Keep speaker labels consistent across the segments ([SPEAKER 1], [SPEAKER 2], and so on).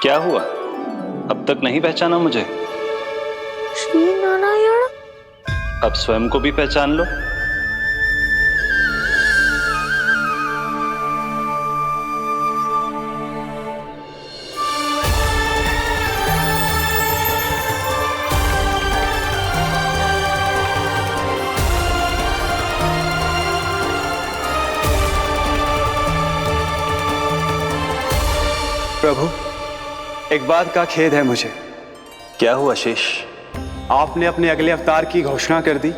[SPEAKER 1] क्या हुआ? अब तक नहीं पहचाना मुझे?
[SPEAKER 2] श्री नारायण।
[SPEAKER 1] अब स्वयं को भी पहचान लो।
[SPEAKER 3] प्रभु, एक बात का खेद है मुझे।
[SPEAKER 1] क्या हुआ शेष?
[SPEAKER 3] आपने अपने अगले अवतार की घोषणा कर दी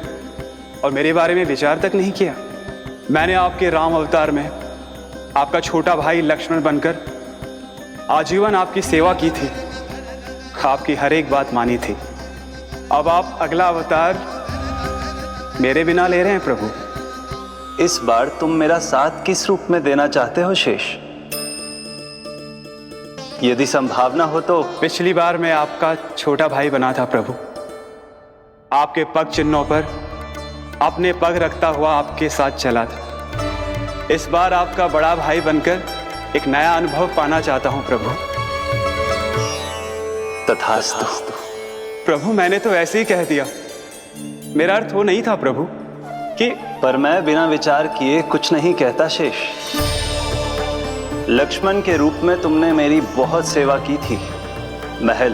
[SPEAKER 3] और मेरे बारे में विचार तक नहीं किया। मैंने आपके राम अवतार में आपका छोटा भाई लक्ष्मण बनकर आजीवन आपकी सेवा की थी, आपकी हर एक बात मानी थी। अब आप अगला अवतार मेरे बिना ले रहे हैं प्रभु।
[SPEAKER 1] इस बार तुम मेरा साथ किस रूप में देना चाहते हो शेष? यदि संभावना हो तो।
[SPEAKER 3] पिछली बार मैं आपका छोटा भाई बना था प्रभु। आपके पग चिन्हों पर अपने पग रखता हुआ आपके साथ चला था। इस बार आपका बड़ा भाई बनकर एक नया अनुभव पाना चाहता हूं प्रभु।
[SPEAKER 1] तथास्तु।
[SPEAKER 3] प्रभु, मैंने तो ऐसे ही कह दिया, मेरा अर्थ वो नहीं था प्रभु कि।
[SPEAKER 1] पर मैं बिना विचार किए कुछ नहीं कहता शेष। लक्ष्मण के रूप में तुमने मेरी बहुत सेवा की थी। महल,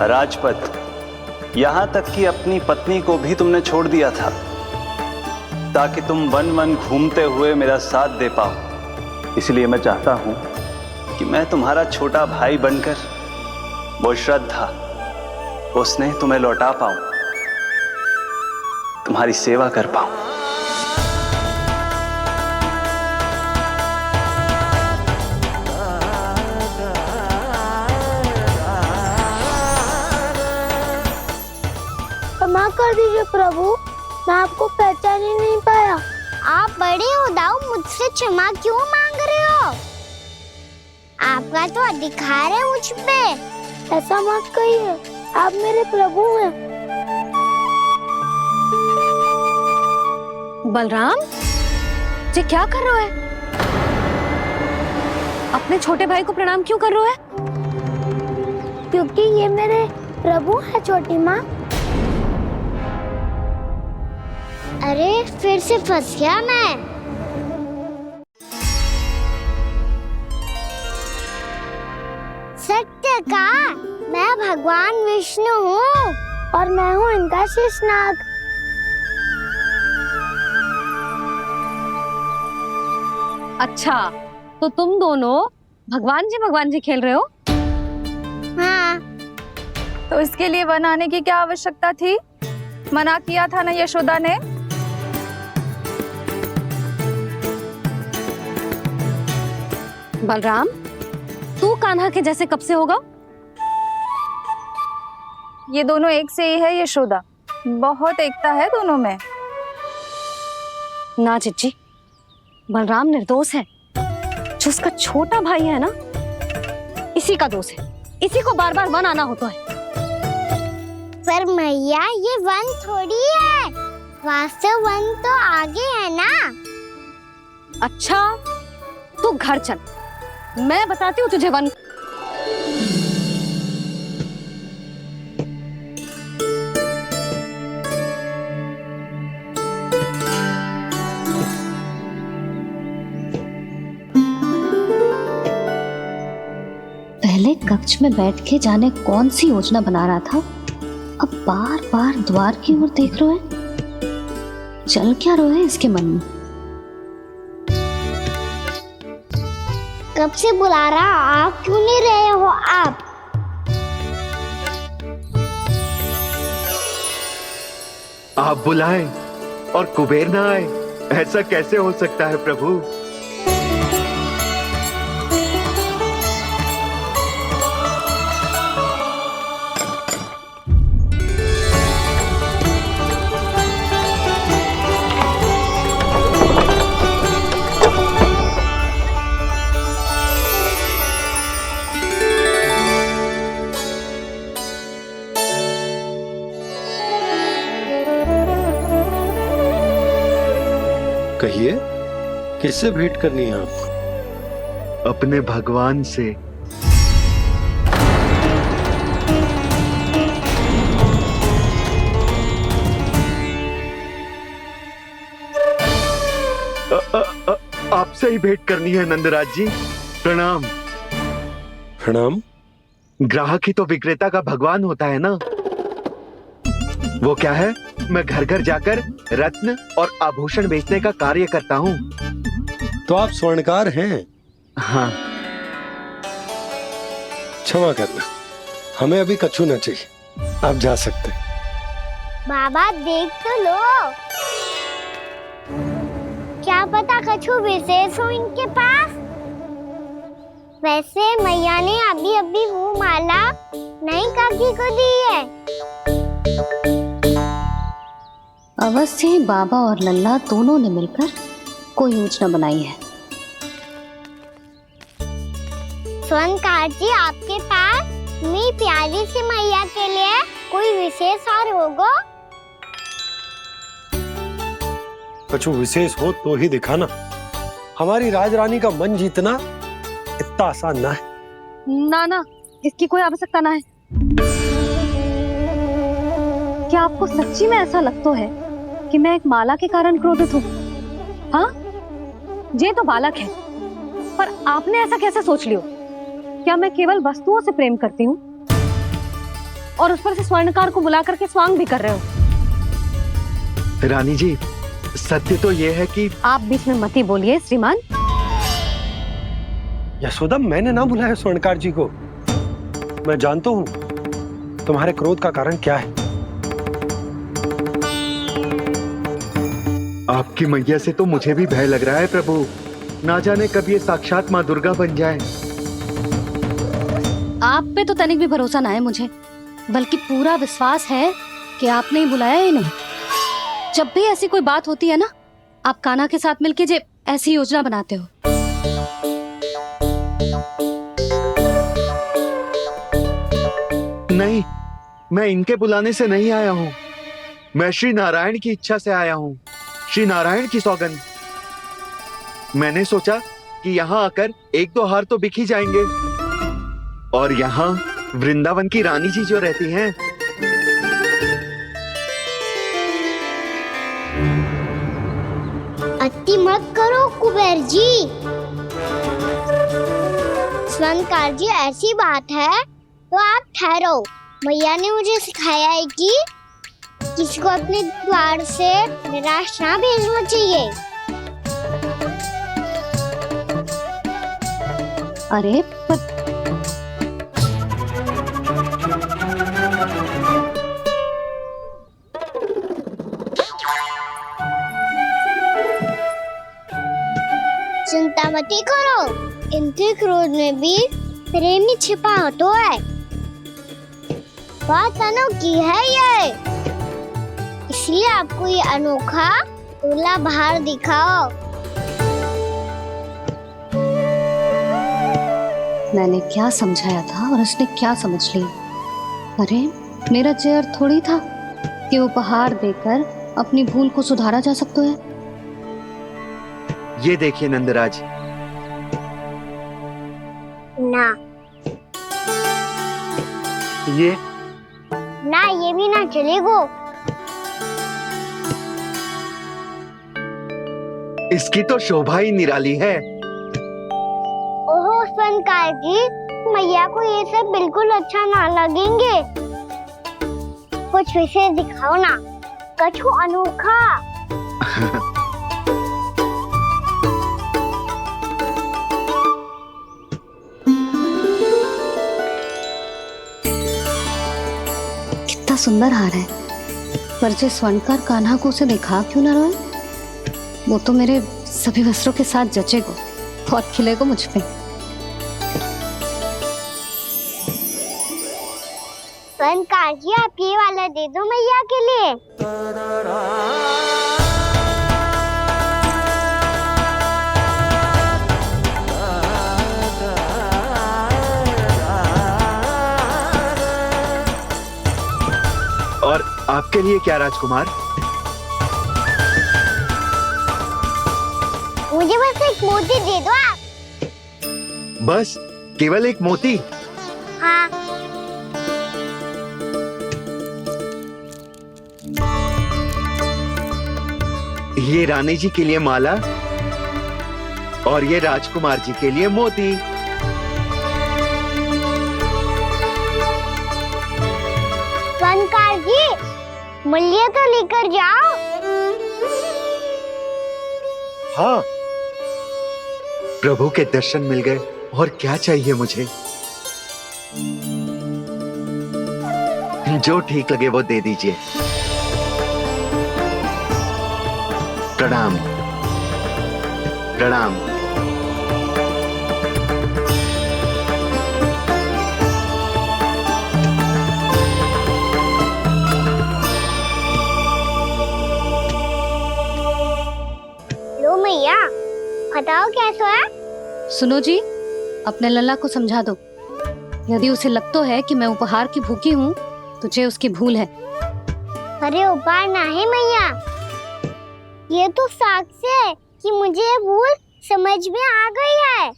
[SPEAKER 1] राजपथ, यहां तक कि अपनी पत्नी को भी तुमने छोड़ दिया था ताकि तुम वन वन घूमते हुए मेरा साथ दे पाओ। इसलिए मैं चाहता हूं कि मैं तुम्हारा छोटा भाई बनकर वो श्रद्धा, वो स्नेह तुम्हें लौटा पाऊं, तुम्हारी सेवा कर पाऊं।
[SPEAKER 2] क्षमा कर दीजिए प्रभु, मैं आपको पहचान ही नहीं पाया।
[SPEAKER 4] आप बड़े हो दाऊ, मुझसे क्षमा क्यों मांग रहे हो? आपका तो अधिकार है मुझ पे।
[SPEAKER 2] ऐसा मत कहिए, आप मेरे प्रभु हैं।
[SPEAKER 5] बलराम जी, क्या कर रहे हो? अपने छोटे भाई को प्रणाम क्यों कर रहे हो?
[SPEAKER 2] क्योंकि ये मेरे प्रभु है छोटी माँ।
[SPEAKER 4] अरे फिर से फंस गया मैं। सत्य का, मैं भगवान विष्णु हूँ
[SPEAKER 2] और मैं हूँ इनका शेषनाग।
[SPEAKER 5] अच्छा, तो तुम दोनों भगवान जी खेल रहे हो?
[SPEAKER 4] हाँ।
[SPEAKER 6] तो इसके लिए वन आने की क्या आवश्यकता थी? मना किया था ना यशोदा ने।
[SPEAKER 5] बलराम, तू कान्हा के जैसे कब से होगा?
[SPEAKER 6] ये दोनों एक से ही है यशोदा, बहुत एकता है दोनों में।
[SPEAKER 5] ना चिच्ची, बलराम निर्दोष है। जो उसका छोटा भाई है ना, इसी का दोष है। इसी को बार बार वन आना होता है।
[SPEAKER 4] पर मैया, ये वन थोड़ी है, वास्तव वन तो आगे है ना।
[SPEAKER 5] अच्छा, तू घर चल, मैं बताती हूँ तुझे वन।
[SPEAKER 7] पहले कक्ष में बैठ के जाने कौन सी योजना बना रहा था, अब बार बार द्वार की ओर देख रहे हैं। चल क्या रहे हैं इसके मन में?
[SPEAKER 4] कब से बुला रहा, आप क्यों नहीं रहे हो?
[SPEAKER 8] आप बुलाएं और कुबेर ना आए, ऐसा कैसे हो सकता है प्रभु?
[SPEAKER 9] कहिए, किससे भेंट करनी है आपको?
[SPEAKER 8] अपने भगवान से। आपसे ही भेंट करनी है नंदराज जी। प्रणाम।
[SPEAKER 9] प्रणाम।
[SPEAKER 8] ग्राहक ही तो विक्रेता का भगवान होता है ना। वो क्या है, मैं घर घर जाकर रत्न और आभूषण बेचने का कार्य करता हूँ।
[SPEAKER 9] तो आप स्वर्णकार हैं?
[SPEAKER 8] हाँ।
[SPEAKER 9] क्षमा करना, हमें अभी कछु न चाहिए, आप जा सकते हैं।
[SPEAKER 4] बाबा देख तो लो, क्या पता कछु विशेष हो इनके पास। वैसे मैया ने अभी अभी वो माला नई काकी को दी है।
[SPEAKER 7] अवश्य ही बाबा और लल्ला दोनों ने मिलकर कोई योजना बनाई है।
[SPEAKER 4] स्वर्णकार जी, आपके पास मेरी प्यारी सी मैया के लिए कोई विशेष और होगा?
[SPEAKER 9] कछु विशेष हो तो ही दिखाना। हमारी राजरानी का मन जीतना इतना आसान ना है।
[SPEAKER 5] ना ना, इसकी कोई आवश्यकता ना है। क्या आपको सच्ची में ऐसा लगता है कि मैं एक माला के कारण क्रोधित हूँ? हाँ, ये तो बालक है, पर आपने ऐसा कैसे सोच लियो? क्या मैं केवल वस्तुओं से प्रेम करती हूँ और उस पर से स्वर्णकार को बुला करके स्वांग भी कर रहे हो?
[SPEAKER 8] रानी जी, सत्य तो ये है कि
[SPEAKER 5] आप बीच में मत ही बोलिए श्रीमान।
[SPEAKER 9] यशोदा, मैंने ना बुलाया स्वर्णकार जी को। मैं जानता हूँ तुम्हारे क्रोध का कारण क्या है।
[SPEAKER 8] आपकी मैया से तो मुझे भी भय लग रहा है प्रभु। ना जाने कब ये साक्षात माँ दुर्गा बन जाए।
[SPEAKER 7] आप पे तो तनिक भी भरोसा ना है मुझे, बल्कि पूरा विश्वास है कि आपने ही बुलाया ही नहीं। जब भी ऐसी कोई बात होती है ना, आप कान्हा के साथ मिलके जे ऐसी योजना बनाते हो।
[SPEAKER 8] नहीं, मैं इनके बुलाने से नहीं आया हूँ। मैं श्री नारायण की इच्छा से आया हूँ, श्री नारायण की सौगंध। मैंने सोचा कि यहाँ आकर एक दो हार तो बिक ही जाएंगे। और यहाँ वृंदावन की रानी जी जो रहती हैं,
[SPEAKER 4] अति मत करो कुबेर जी। स्वर्णकार जी, ऐसी बात है तो आप ठहरो। मैया ने मुझे सिखाया है कि किसी को अपने द्वार से निराश ना भेजना चाहिए।
[SPEAKER 7] अरे पर
[SPEAKER 4] चिंता मत करो, इनके क्रोध में भी प्रेम ही छिपा तो है। बात अनोखी है ये, इसलिए आपको ये अनोखा दूल्हा बाहर दिखाओ।
[SPEAKER 7] मैंने क्या समझाया था और उसने क्या समझ लिया? अरे मेरा चेयर थोड़ी था कि उपहार देकर अपनी भूल को सुधारा जा सकता है।
[SPEAKER 8] ये देखिए नंदराज।
[SPEAKER 4] ना
[SPEAKER 8] ये
[SPEAKER 4] ना, ये भी ना चलेगो।
[SPEAKER 8] इसकी तो शोभा ही निराली है।
[SPEAKER 4] ओहो स्वर्णकार जी, मैया को ये सब बिल्कुल अच्छा ना लगेंगे। कुछ विशेष दिखाओ ना, कछु अनोखा।
[SPEAKER 7] कितना सुंदर हार है, पर जो स्वर्णकार कान्हा को उसे दिखा क्यों ना रोए? वो तो मेरे सभी वस्त्रों के साथ जचेगा, बहुत खिलेगा मुझ पे।
[SPEAKER 4] स्वर्णकार जी, आप ये वाला दे दो मैया के लिए।
[SPEAKER 8] और आपके लिए क्या राजकुमार?
[SPEAKER 4] मुझे बस एक मोती दे दो आप।
[SPEAKER 8] बस केवल एक मोती?
[SPEAKER 4] हाँ।
[SPEAKER 8] ये रानी जी के लिए माला और ये राजकुमार जी के लिए मोती।
[SPEAKER 4] बनकार जी, मूल्य तो लेकर जाओ।
[SPEAKER 9] हाँ,
[SPEAKER 8] प्रभु के दर्शन मिल गए, और क्या चाहिए मुझे? जो ठीक लगे वो दे दीजिए। प्रणाम प्रणाम।
[SPEAKER 4] लो मैया, बताओ कैसा है?
[SPEAKER 7] सुनो जी, अपने लल्ला को समझा दो। यदि उसे लगता है कि मैं उपहार की भूखी हूँ, तो ये उसकी भूल है।
[SPEAKER 4] अरे उपहार ना है मैया, ये तो साक्ष्य है कि मुझे ये भूल समझ में आ गई है,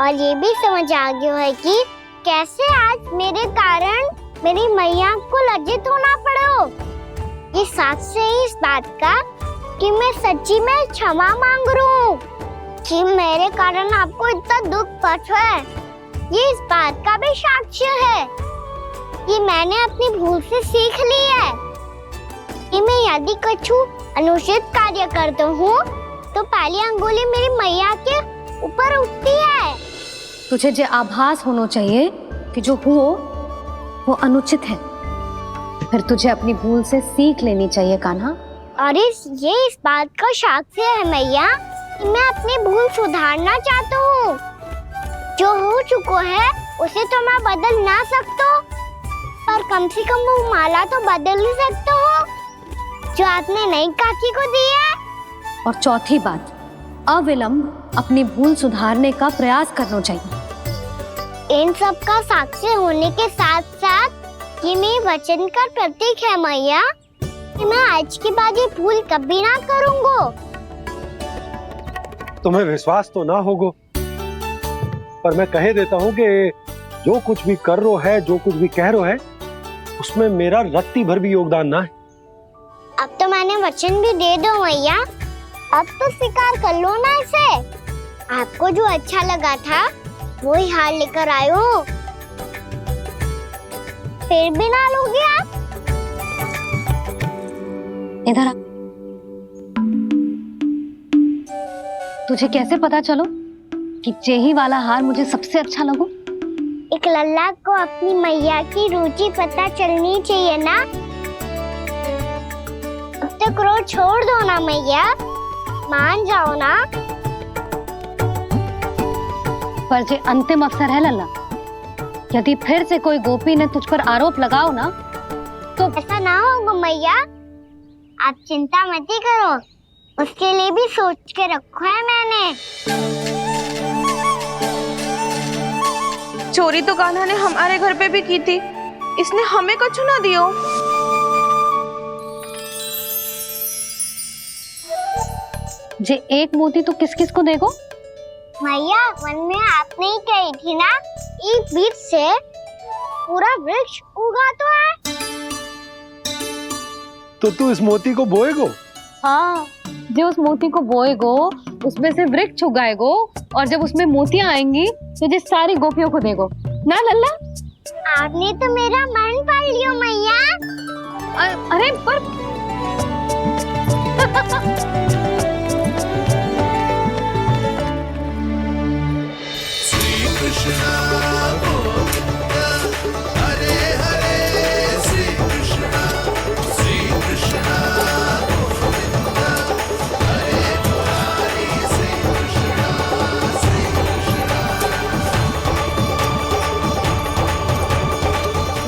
[SPEAKER 4] और ये भी समझ आ गया है कि कैसे आज मेरे कारण मेरी मैया को लज्जित होना पड़ो। ये साक्ष्य है इस बात का कि मैं सच्ची में क्षमा मांग रहा हूँ कि मेरे कारण आपको इतना दुख पहुंचा है। ये इस बात का भी साक्ष्य है कि मैंने अपनी भूल से सीख ली है कि मैं यदि कुछ अनुचित कार्य करता हूँ तो पहली अंगुली मेरी मैया के ऊपर उठती है।
[SPEAKER 7] तुझे जो आभास होना चाहिए कि जो हुआ वो अनुचित है, फिर तुझे अपनी भूल से सीख लेनी चाहिए कान्हा।
[SPEAKER 4] और ये इस बात का साक्ष्य है मैया कि मैं अपनी भूल सुधारना चाहता हूँ। जो हो चुका है उसे तो मैं बदल ना सकता, पर कम से कम वो माला तो बदल ही सकता हूँ जो आपने नई काकी को दी है।
[SPEAKER 7] और चौथी बात, अविलंब अपनी भूल सुधारने का प्रयास करना चाहिए।
[SPEAKER 4] इन सब का साक्षी होने के साथ साथ ये मेरे वचन का प्रतीक है मैया कि मैं आज के बाद ये भूल कभी ना करूँगा।
[SPEAKER 9] तुम्हें विश्वास तो ना होगो, पर मैं कह देता हूँ कि जो कुछ भी कर रो है, जो कुछ भी कह रो है, उसमें मेरा रत्ती भर भी योगदान ना है।
[SPEAKER 4] अब तो मैंने वचन भी दे दो मैया, अब तो स्वीकार कर लो ना इसे। आपको जो अच्छा लगा था वो ही हार लेकर आयो, फिर भी ना लोगे आप?
[SPEAKER 7] इधर आ। तुझे कैसे पता चलो कि जेही वाला हार मुझे सबसे अच्छा लगो?
[SPEAKER 4] एक लल्ला को अपनी मैया की रुचि पता चलनी चाहिए ना। अब तो क्रोध छोड़ दो ना मैया, मान जाओ ना।
[SPEAKER 7] पर जे अंतिम अवसर है लल्ला, यदि फिर से कोई गोपी ने तुझ पर आरोप लगाओ ना तो
[SPEAKER 4] ऐसा ना होगा मैया, आप चिंता मत ही करो, उसके लिए भी सोच के रखा है मैंने।
[SPEAKER 6] चोरी तो कान्हा ने हमारे घर पे भी की थी, इसने हमें कछु ना दियो।
[SPEAKER 7] जे एक मोती तो किस किस को देगो?
[SPEAKER 4] मैया, मन में आपने ही कही थी ना, एक बीज से पूरा वृक्ष उगा तो है।
[SPEAKER 9] तो तू इस मोती को बोएगो?
[SPEAKER 7] हाँ, जो उस मोती को बोएगो उसमें से वृक्ष उगाएगो, और जब उसमें मोतियां आएंगी तो जो सारी गोपियों को देगो ना लल्ला।
[SPEAKER 4] आपने तो मेरा मन पढ़ लियो मैया।
[SPEAKER 7] अरे पर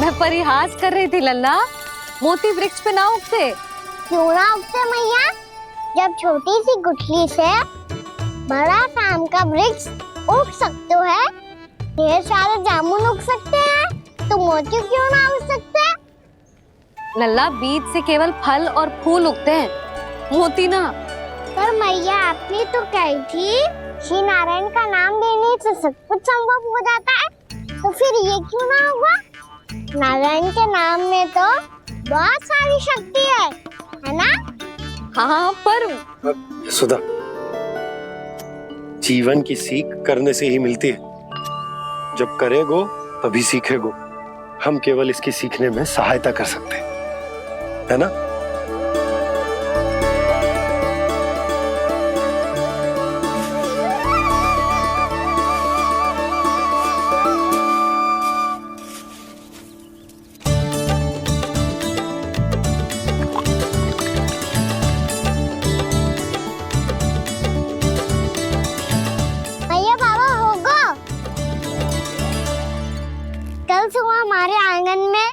[SPEAKER 7] मैं परिहास कर रही थी लल्ला, मोती वृक्ष पे ना उगते।
[SPEAKER 4] क्यों ना उगते मैया? जब छोटी सी गुठली से बड़ा आम का वृक्ष उग सकते है, ढेर सारे जामुन उग सकते हैं, तो मोती क्यों ना उग सकते?
[SPEAKER 7] लल्ला, बीज से केवल फल और फूल उगते हैं, मोती ना।
[SPEAKER 4] पर मैया, आपने तो कही थी श्री नारायण का नाम लेने से सब कुछ संभव हो जाता है, तो फिर ये क्यों ना होगा? नारायण के नाम में तो बहुत सारी शक्ति है ना?
[SPEAKER 7] हाँ, पर
[SPEAKER 9] सुधा, जीवन की सीख करने से ही मिलती है। जब करेगो तभी सीखेगो। हम केवल इसकी सीखने में सहायता कर सकते हैं, है ना?
[SPEAKER 4] भैया बाबा होगो, कल सुबह हमारे आंगन में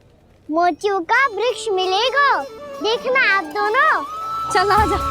[SPEAKER 4] मोतियों का वृक्ष मिलेगा। देखना आप दोनों।
[SPEAKER 5] चल आ जा।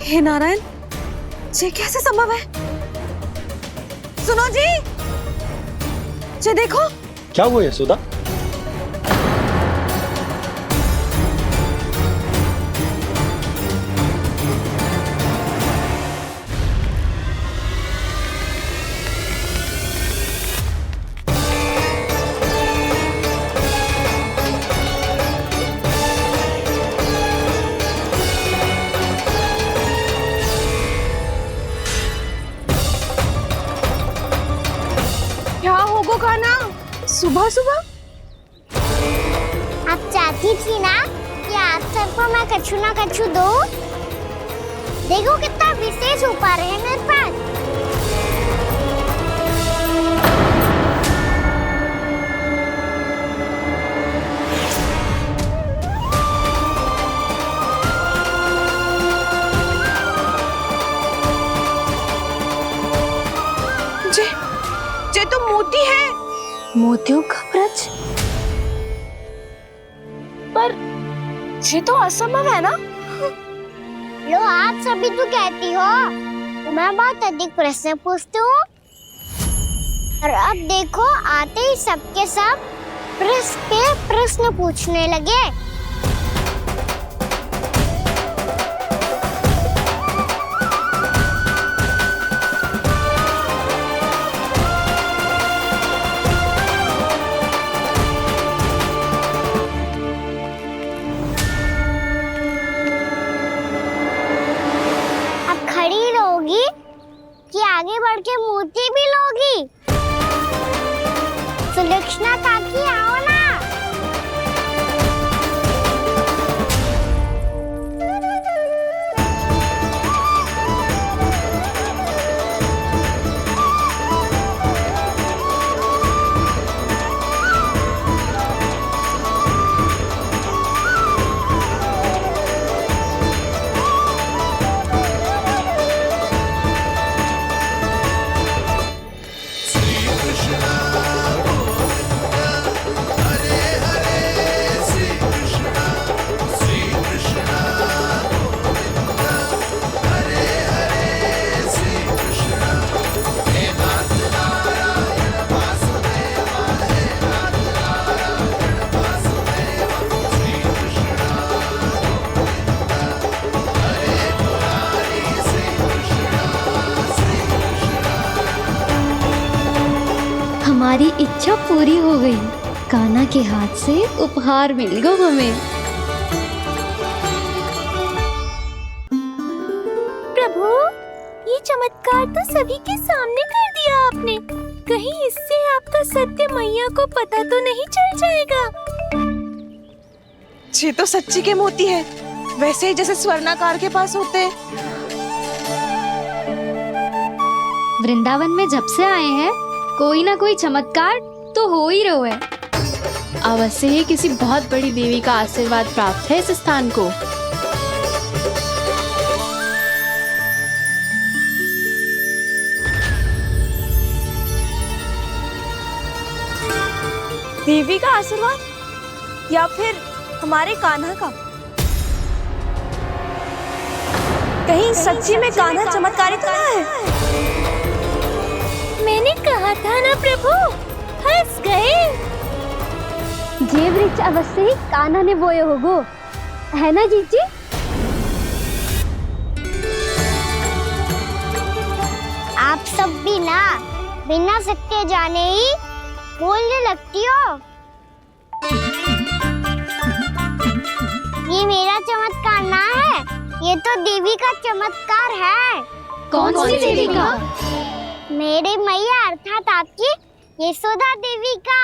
[SPEAKER 5] हे नारायण, ये कैसे संभव है? सुनो जी, ये देखो।
[SPEAKER 9] क्या हुआ यशोदा?
[SPEAKER 6] क्या होगो खाना सुबह सुबह?
[SPEAKER 4] आप चाहती थी ना कि आज सबको मैं कछु ना कछु दूं। देखो कितना विशेष उपहार है मेरे पास।
[SPEAKER 6] ये तो मोती है। मोतियों का ब्रज? पर ये तो असंभव है ना?
[SPEAKER 4] लो आप सभी तो कहती हो, मैं बहुत अधिक प्रश्न पूछती हूँ। और अब देखो आते ही सबके सब प्रश्न पे प्रश्न पूछने लगे। कि आगे बढ़ के मोती भी लोगी? सुलक्षणा काकी आओ ना।
[SPEAKER 7] हमारी इच्छा पूरी हो गई। कान्हा के हाथ से उपहार मिल गया हमें।
[SPEAKER 2] प्रभु, ये चमत्कार तो सभी के सामने कर दिया आपने। कहीं इससे आपका सत्य मैया को पता तो नहीं चल जाएगा?
[SPEAKER 6] ये तो सच्ची के मोती है, वैसे ही जैसे स्वर्णाकार के पास होते हैं।
[SPEAKER 7] वृंदावन में जब से आए हैं कोई ना कोई चमत्कार तो हो ही रहो है।
[SPEAKER 2] अवश्य ही किसी बहुत बड़ी देवी का आशीर्वाद प्राप्त है इस स्थान को।
[SPEAKER 10] देवी का आशीर्वाद या फिर हमारे कान्हा का? कहीं सच्ची में कान्हा चमत्कारी तो ना है?
[SPEAKER 2] मैंने कहा था ना प्रभु, हंस गए।
[SPEAKER 4] ये वृक्ष अवश्य ही कान्हा ने बोए होगो, है ना जीजी? आप सब भी ना बिना सत्य जाने ही बोलने लगती हो। ये मेरा चमत्कार ना है, ये तो देवी का चमत्कार है।
[SPEAKER 7] कौन सी देवी का?
[SPEAKER 4] मेरे मैया अर्थात आपकी यशोदा देवी का।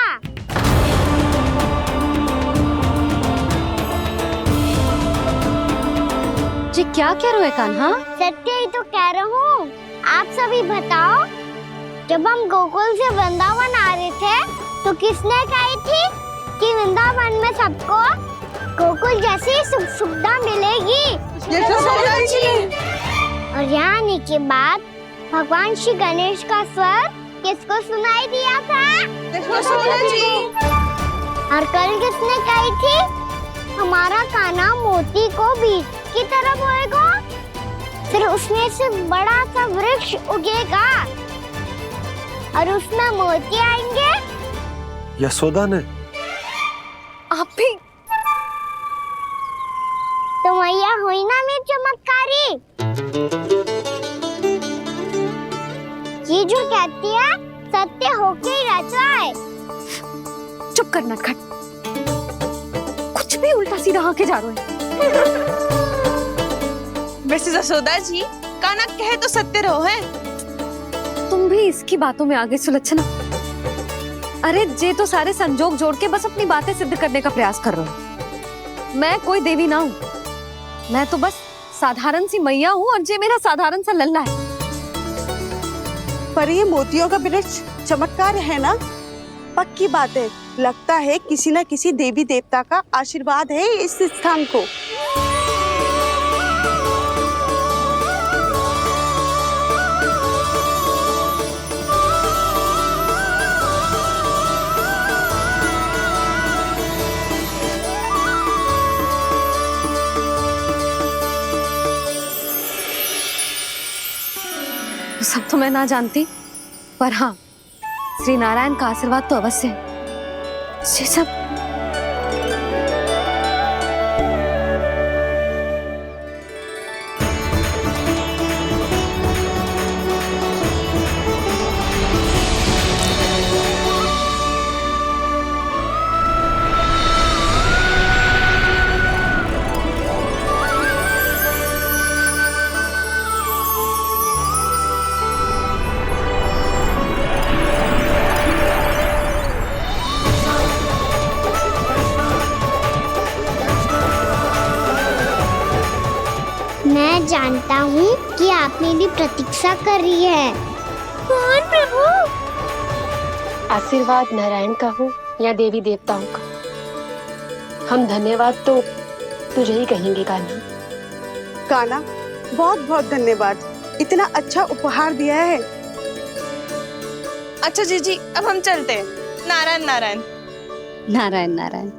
[SPEAKER 7] जी क्या कह रहे हो कान्हा?
[SPEAKER 4] सत्य ही तो कह रहा हूँ। आप सभी बताओ, जब हम गोकुल से वृंदावन आ रहे थे तो किसने कही थी कि वृंदावन में सबको गोकुल जैसी सुख सुविधा मिलेगी? और यहाँ आने के बाद भगवान श्री गणेश का स्वर किसको सुनाई दिया था? और कल किसने कही थी हमारा कान्हा मोती को बीज की तरह बोएगा, फिर उसमें से बड़ा सा वृक्ष उगेगा और उसमें मोती आएंगे?
[SPEAKER 9] यशोदा ने।
[SPEAKER 10] आप भी
[SPEAKER 4] तो मैया हुई ना मेरी चमत्कारी। ये जो कहती है सत्य होके ही रहता है।
[SPEAKER 5] चुप कर नटखट, कुछ भी उल्टा सीधा आके जा रहे हैं।
[SPEAKER 10] वैसे यशोदा जी, कान्हा कहे तो सत्य रहो है।
[SPEAKER 5] तुम भी इसकी बातों में आगे सुलझना। अरे जे तो सारे संजोग जोड़ के बस अपनी बातें सिद्ध करने का प्रयास कर रहे हो। मैं कोई देवी ना हूँ, मैं तो बस साधारण सी मैया हूँ और जे मेरा साधारण सा लल्ला है।
[SPEAKER 11] पर ये मोतियों का वृक्ष चमत्कार है ना? पक्की बात है, लगता है किसी न किसी देवी देवता का आशीर्वाद है इस स्थान को।
[SPEAKER 5] सब तो मैं ना जानती, पर हाँ, श्री नारायण का आशीर्वाद तो अवश्य है। ये सब
[SPEAKER 4] मैं जानता हूँ कि आप मेरी प्रतीक्षा कर रही है।
[SPEAKER 2] कौन प्रभु?
[SPEAKER 12] आशीर्वाद नारायण का हो या देवी देवताओं का, हम धन्यवाद तो तुझे ही कहेंगे कान्हा।
[SPEAKER 11] कान्हा, बहुत बहुत धन्यवाद, इतना अच्छा उपहार दिया है।
[SPEAKER 10] अच्छा जीजी, अब हम चलते हैं। नारायण नारायण।
[SPEAKER 7] नारायण नारायण।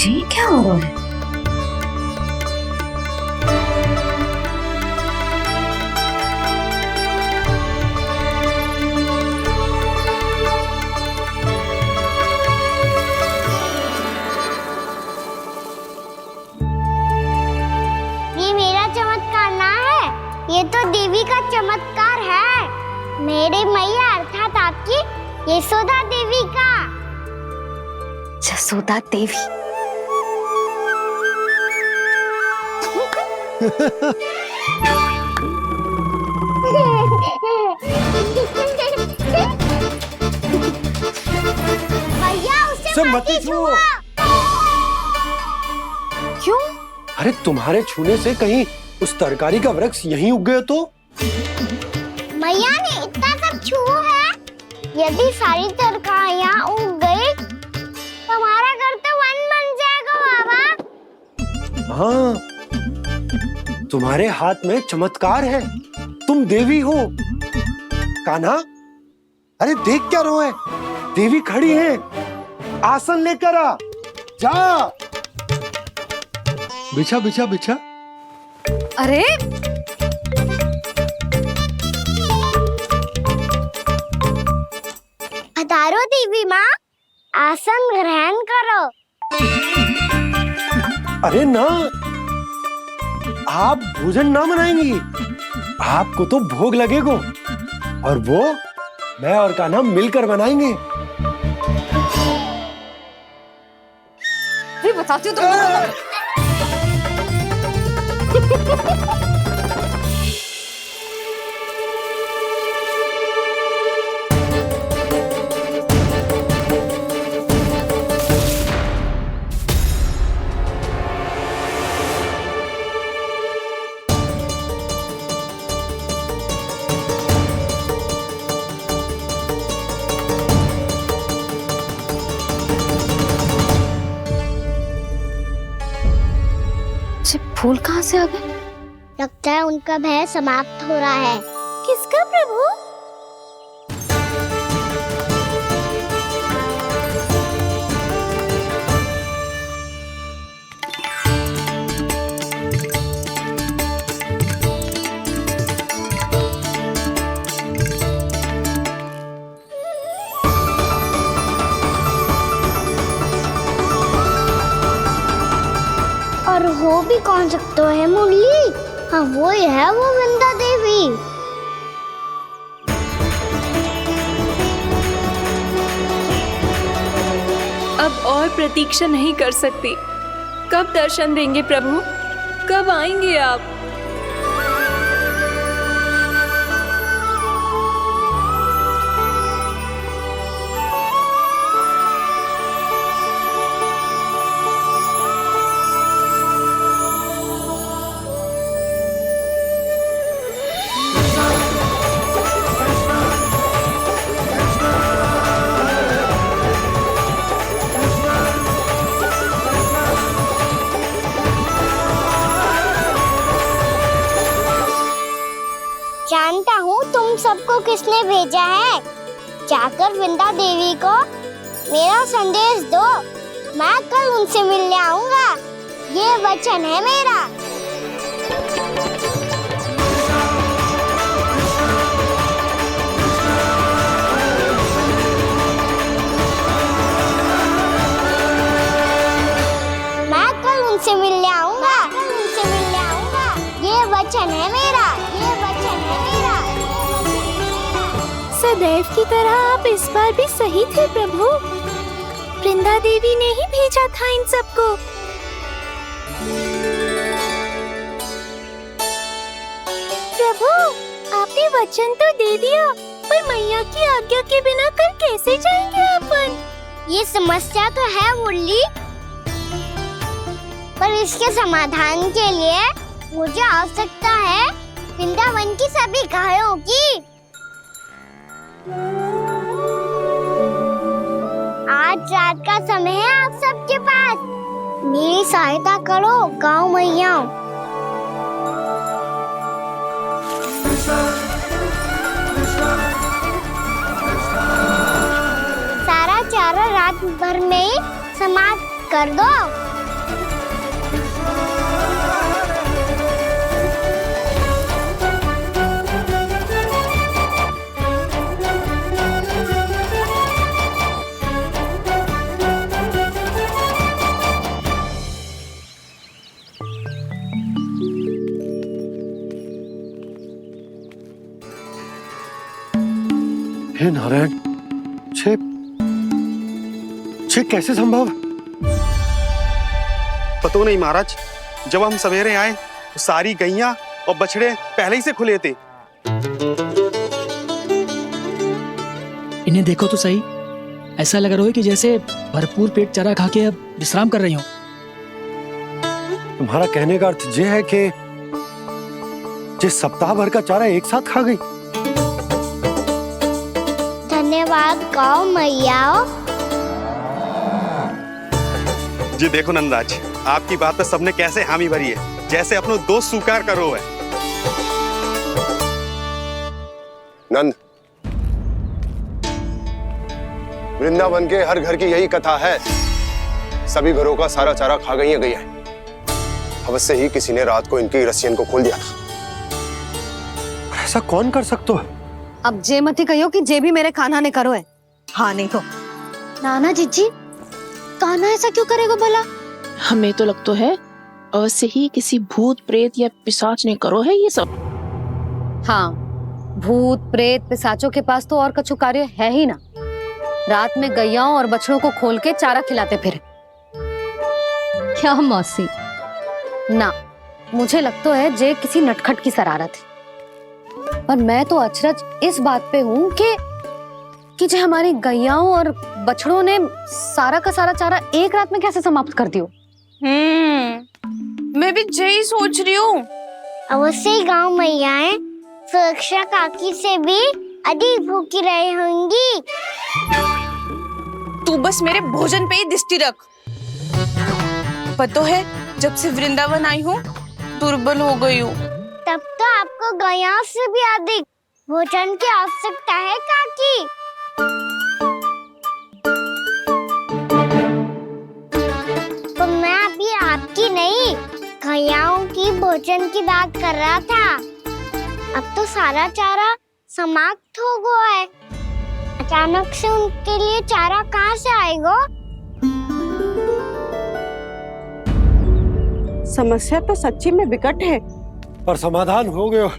[SPEAKER 7] जी क्या हो रहा है?
[SPEAKER 4] ये मेरा चमत्कार ना है, ये तो देवी का चमत्कार है। मेरी मैया अर्थात आपकी यशोदा देवी का।
[SPEAKER 7] जसोदा देवी।
[SPEAKER 4] भैया उसे मत छुओ।
[SPEAKER 10] क्यों?
[SPEAKER 9] अरे तुम्हारे छूने से कहीं उस तरकारी का वृक्ष यहीं उग गए तो?
[SPEAKER 4] मैया ने इतना सब छुआ है, यदि सारी तरकारियां उग गई तो हमारा घर तो वन बन जाएगा बाबा।
[SPEAKER 9] हाँ, तुम्हारे हाथ में चमत्कार है, तुम देवी हो। कान्हा, अरे देख क्या रो है, देवी खड़ी है, आसन लेकर आ, जा। बिछा बिछा बिछा।
[SPEAKER 5] अरे
[SPEAKER 4] पधारो देवी माँ, आसन ग्रहण करो।
[SPEAKER 9] अरे ना, आप भोजन ना बनाएंगी, आपको तो भोग लगेगा और वो मैं और कान्हा मिलकर बनाएंगे।
[SPEAKER 5] बताती हूँ तुमको। फूल कहाँ से आ गए?
[SPEAKER 4] लगता है उनका भय समाप्त हो रहा है।
[SPEAKER 2] किसका प्रभु?
[SPEAKER 4] और हो भी कौन सकता है मुरली? हाँ वो ही है, वो वृंदा देवी।
[SPEAKER 10] अब और प्रतीक्षा नहीं कर सकती। कब दर्शन देंगे प्रभु? कब आएंगे आप?
[SPEAKER 4] जानता हूँ तुम सबको किसने भेजा है। जाकर वृंदा देवी को मेरा संदेश दो, मैं कल उनसे मिलने आऊंगा, ये वचन है मेरा। मैं कल उनसे मिलने आऊंगा, ये वचन है मेरा, ये वचन है मेरा।
[SPEAKER 2] सदैव की तरह आप इस बार भी सही थे प्रभु। वृंदा देवी ने ही भेजा था इन सबको। प्रभु, आपने वचन तो दे दिया, पर मैया की आज्ञा के बिना कल कैसे जाएंगे अपन?
[SPEAKER 4] ये समस्या तो है मुरली, पर इसके समाधान के लिए मुझे आवश्यकता है वृंदावन की सभी गायों की। आज रात का समय है आप सबके पास, मेरी सहायता करो गाँव मैया। सारा चारा रात भर में ही समाप्त कर दो।
[SPEAKER 9] हे नारायण, छे कैसे संभव?
[SPEAKER 3] पता नहीं महाराज, जब हम सवेरे आए तो सारी गैया और बछड़े पहले ही से खुले थे।
[SPEAKER 13] इन्हें देखो तो सही, ऐसा लग रहा है कि जैसे भरपूर पेट चारा खा के अब विश्राम कर रही हूँ।
[SPEAKER 9] तुम्हारा कहने का अर्थ यह है कि जिस सप्ताह भर का चारा एक साथ खा गई।
[SPEAKER 4] धन्यवाद गौ मैया।
[SPEAKER 3] जी देखो नंदराज, आपकी बात पे सबने कैसे हामी भरी है, जैसे अपनो दोस्त स्वीकार करो है।
[SPEAKER 14] नंद, वृंदावन के हर घर की यही कथा है, सभी घरों का सारा चारा खा गई है। अवश्य ही किसी ने रात को इनकी रस्सियन को खोल दिया था।
[SPEAKER 9] ऐसा कौन कर सकता है?
[SPEAKER 5] अब जे मती कहियो कि जे भी मेरे कान्हा ने करो है। हाँ नहीं तो
[SPEAKER 7] नाना जीजी, कान्हा ऐसा क्यों करेगा भला?
[SPEAKER 15] हमें तो लगता है अवश्य ही किसी भूत प्रेत या पिशाच ने करो है ये सब।
[SPEAKER 5] हाँ, भूत प्रेत पिशाचों के पास तो और कछु कार्य है ही ना। रात में गैयाओं और बछड़ों को खोल के चारा खिलाते फिर।
[SPEAKER 7] क्या मौसी?
[SPEAKER 5] ना, मुझे लगता है जे किसी नटखट की शरारत है। पर मैं तो अचरज इस बात पे हूँ कि जो हमारी गैयाओं और बछड़ों ने सारा का सारा चारा एक रात में कैसे समाप्त कर दियो।
[SPEAKER 6] मैं भी यही सोच रही हूँ।
[SPEAKER 4] अवश्य ही गाँव मैयाएं सुरक्षा काकी से भी अधिक भूखी रही होंगी।
[SPEAKER 6] तू बस मेरे भोजन पे ही दृष्टि रख। पता है, जब से वृंदावन आई हूँ दुर्बल हो गई हूँ।
[SPEAKER 4] तब तो आपको गैया से भी अधिक भोजन की आवश्यकता है काकी। तो मैं अभी आपकी नहीं, गैयाओं की भोजन की बात कर रहा था। अब तो सारा चारा समाप्त हो गया है। अचानक से उनके लिए चारा कहाँ से आएगा?
[SPEAKER 11] समस्या तो सच्ची में विकट है,
[SPEAKER 9] पर समाधान हो गया।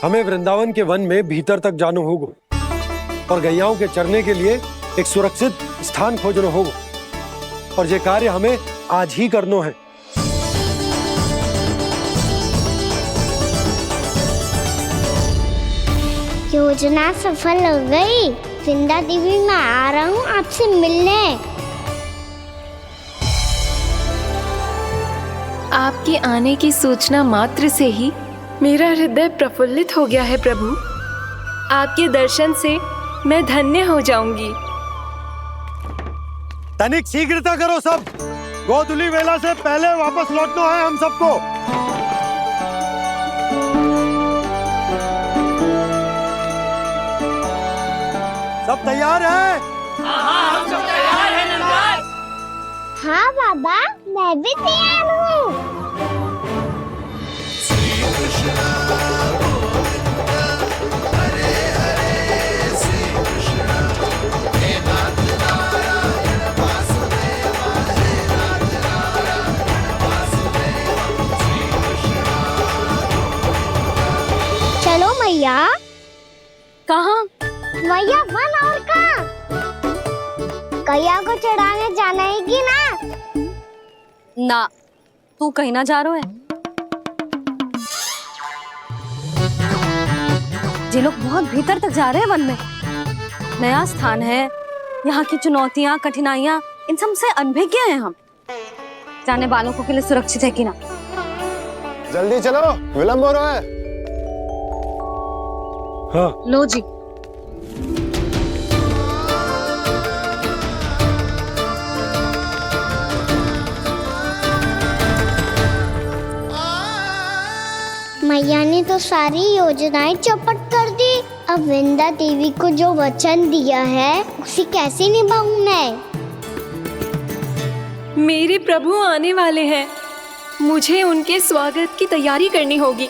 [SPEAKER 9] हमें वृंदावन के वन में भीतर तक जाना होगा और गैयाओं के चरने के लिए एक सुरक्षित स्थान खोजना होगा, और ये कार्य हमें आज ही करना है।
[SPEAKER 4] योजना सफल हो गई। वृंदा देवी, मैं आ रहा हूँ आपसे मिलने।
[SPEAKER 10] आपके आने की सूचना मात्र से ही मेरा हृदय प्रफुल्लित हो गया है प्रभु। आपके दर्शन से मैं धन्य हो जाऊंगी।
[SPEAKER 9] तनिक शीघ्रता करो सब, गोधुली वेला से पहले वापस लौटना है हम सबको। सब तैयार है?
[SPEAKER 16] हाँ, हम सब तैयार हैं नंदराज।
[SPEAKER 4] हाँ बाबा, मैं भी तैयार हूँ। चलो मैया।
[SPEAKER 5] कहाँ?
[SPEAKER 4] मैया वन और कहाँ? गैया को चढ़ाने जाना है कि ना?
[SPEAKER 5] ना, तू कहीं ना जा रहा है। ये लोग बहुत भीतर तक जा रहे हैं वन में। नया स्थान है, यहाँ की चुनौतियाँ, कठिनाइयाँ, इन सब से अनभिज्ञ हैं हम। जाने वालों को के लिए सुरक्षित है कि ना?
[SPEAKER 14] जल्दी चलो, विलंब हो रहा है।
[SPEAKER 9] हाँ।
[SPEAKER 5] लो जी।
[SPEAKER 4] मैया ने तो सारी योजनाएं चौपट कर दी। अब वृंदा देवी को जो वचन दिया है उसे कैसे निभाऊं मैं?
[SPEAKER 10] मेरे प्रभु आने वाले हैं, मुझे उनके स्वागत की तैयारी करनी होगी।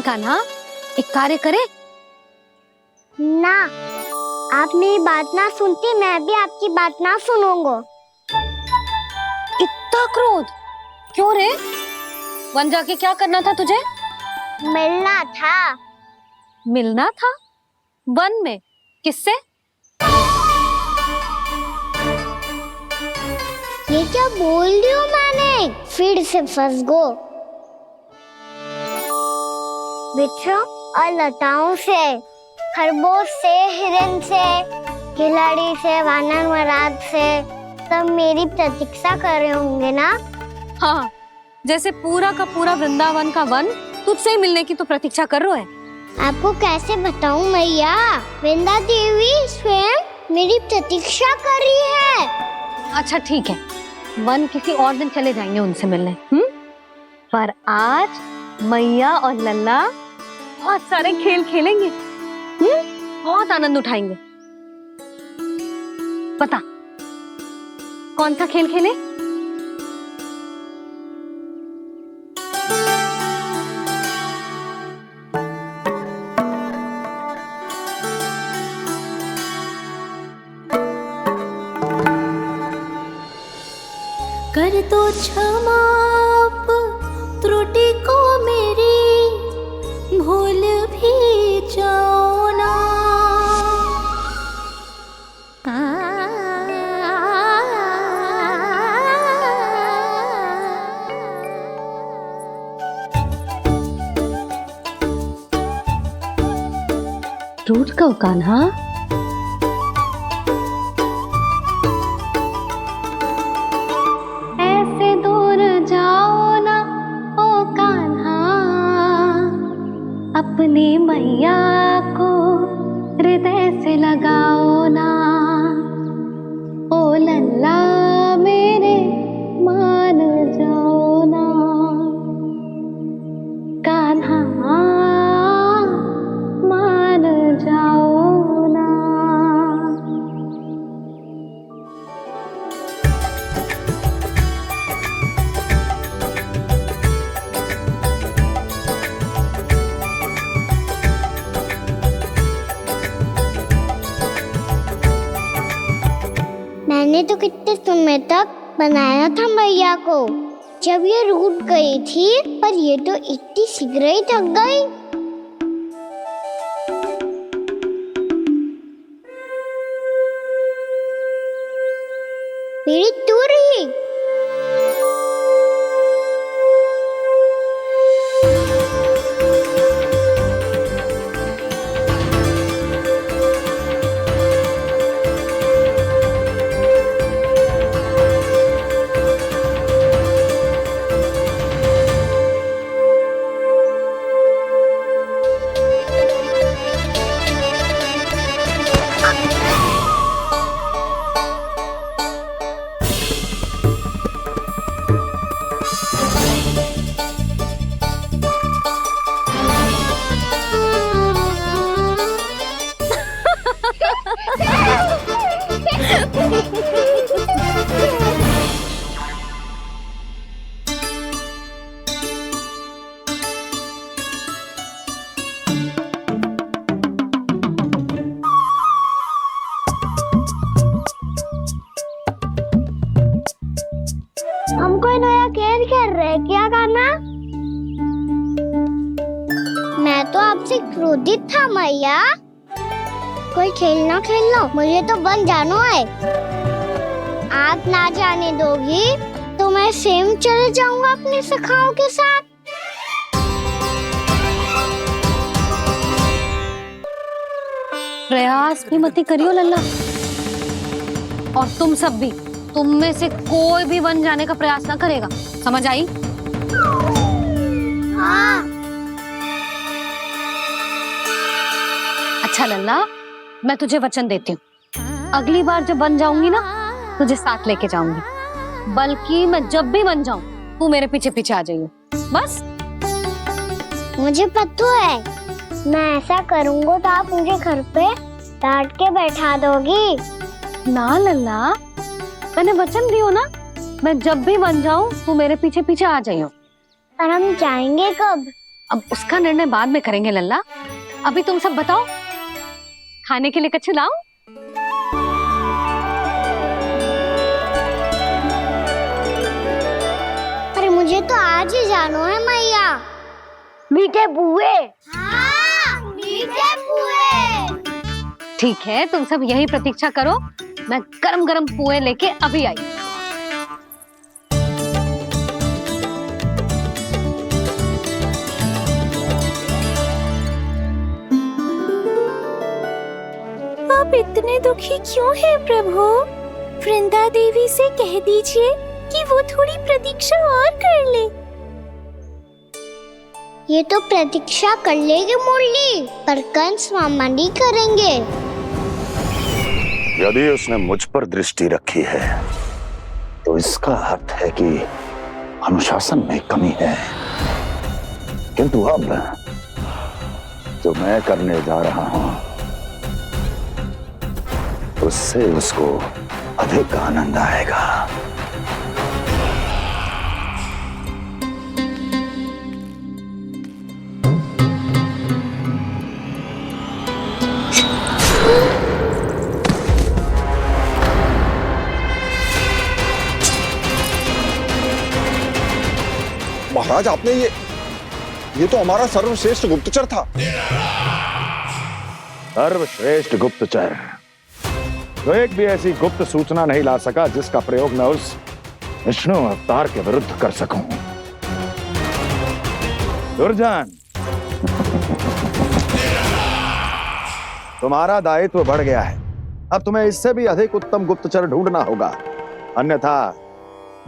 [SPEAKER 5] कान्हा, एक कार्य करे।
[SPEAKER 4] ना, आप मेरी बात ना सुनती, मैं भी आपकी बात ना सुनूंगा।
[SPEAKER 5] इतना क्रोध क्यों रे? वन जाके क्या करना था तुझे?
[SPEAKER 4] मिलना था।
[SPEAKER 5] मिलना था? वन में? किससे?
[SPEAKER 4] ये क्या बोल रही हूँ मैंने? फिर से फंस गो। वृक्षों और लताओं से, खरगोश से, हिरन से, खिलाड़ी से, वानर महाराज से, सब मेरी प्रतीक्षा कर रहे होंगे ना?
[SPEAKER 5] हाँ, जैसे पूरा का पूरा वृंदावन का वन तुझसे ही मिलने की तो प्रतीक्षा कर रहा है।
[SPEAKER 4] आपको कैसे बताऊं मैया? वृंदा देवी स्वयं मेरी प्रतीक्षा कर रही है।
[SPEAKER 5] अच्छा ठीक है, वन किसी और दिन चले जाएंगे उनसे मिलने। पर आज मैया और लल्ला बहुत सारे खेल खेलेंगे। बहुत आनंद उठाएंगे। बता कौन सा खेल खेले?
[SPEAKER 2] कर दो क्षमा त्रुटि को मेरी, भूल भी जाओ ना।
[SPEAKER 7] टूट गओ कान्हा?
[SPEAKER 5] ऐसे दूर जाओ ना ओ कान्हा, अपनी मैया को हृदय से लगाओ ना। ओ लल्ला मेरे मान जाओ ना, कान्हा मान जाओ ना।
[SPEAKER 4] मैंने तो कितने समय तक बनाया था मैया को, जब ये रूठ गई थी, पर ये तो इतनी शीघ्र ही थक गई। मेरी दूर ही। हमको नया खेल खेल रहे, क्या करना? मैं तो आपसे क्रोधित था मैया। कोई खेलना खेलना, मुझे तो बन जाना है। आप ना जाने दोगी तो मैं स्वयं चले जाऊंगा अपने सखाओं के साथ।
[SPEAKER 5] प्रयास भी मत करियो लल्ला, और तुम सब भी, तुम में से कोई भी वन जाने का प्रयास ना करेगा, समझ आई?
[SPEAKER 4] हाँ।
[SPEAKER 5] अच्छा लल्ला, मैं तुझे वचन देती हूँ, अगली बार जब बन जाऊंगी ना, तुझे साथ लेके जाऊंगी। बल्कि मैं जब भी बन जाऊं, तू मेरे पीछे पीछे आ जाइए, बस।
[SPEAKER 4] मुझे पता है, मैं ऐसा करूंगा तो आप मुझे घर पे डांट के बैठा दोगी।
[SPEAKER 5] ना लल्ला, मैंने वचन दियो ना, मैं जब भी बन जाऊं तू मेरे पीछे पीछे आ जाइयो।
[SPEAKER 4] पर हम जाएंगे कब?
[SPEAKER 5] अब उसका निर्णय बाद में करेंगे लल्ला। अभी तुम सब बताओ, खाने के लिए कच्छु लाऊं?
[SPEAKER 4] अरे मुझे तो आज ही जाना है मैया। मीठे बुए। हाँ, मीठे बुए।
[SPEAKER 5] ठीक है, तुम सब यही प्रतीक्षा करो, मैं गरम गरम पुए लेके अभी आई।
[SPEAKER 2] आप इतने दुखी क्यों हैं प्रभु? वृंदा देवी से कह दीजिए कि वो थोड़ी प्रतीक्षा और कर ले।
[SPEAKER 4] ये तो प्रतीक्षा कर लेंगे मुरली, पर कंस मामा नहीं करेंगे।
[SPEAKER 17] यदि उसने मुझ पर दृष्टि रखी है तो इसका अर्थ है कि अनुशासन में कमी है। किंतु अब जो मैं करने जा रहा हूं उससे उसको अधिक आनंद आएगा।
[SPEAKER 14] महाराज, आपने ये तो हमारा सर्वश्रेष्ठ गुप्तचर था।
[SPEAKER 17] सर्वश्रेष्ठ गुप्तचर तो एक भी ऐसी गुप्त सूचना नहीं ला सका जिसका प्रयोग मैं उस विष्णु अवतार के विरुद्ध कर सकूं। दुर्जन, तुम्हारा दायित्व बढ़ गया है। अब तुम्हें इससे भी अधिक उत्तम गुप्तचर ढूंढना होगा, अन्यथा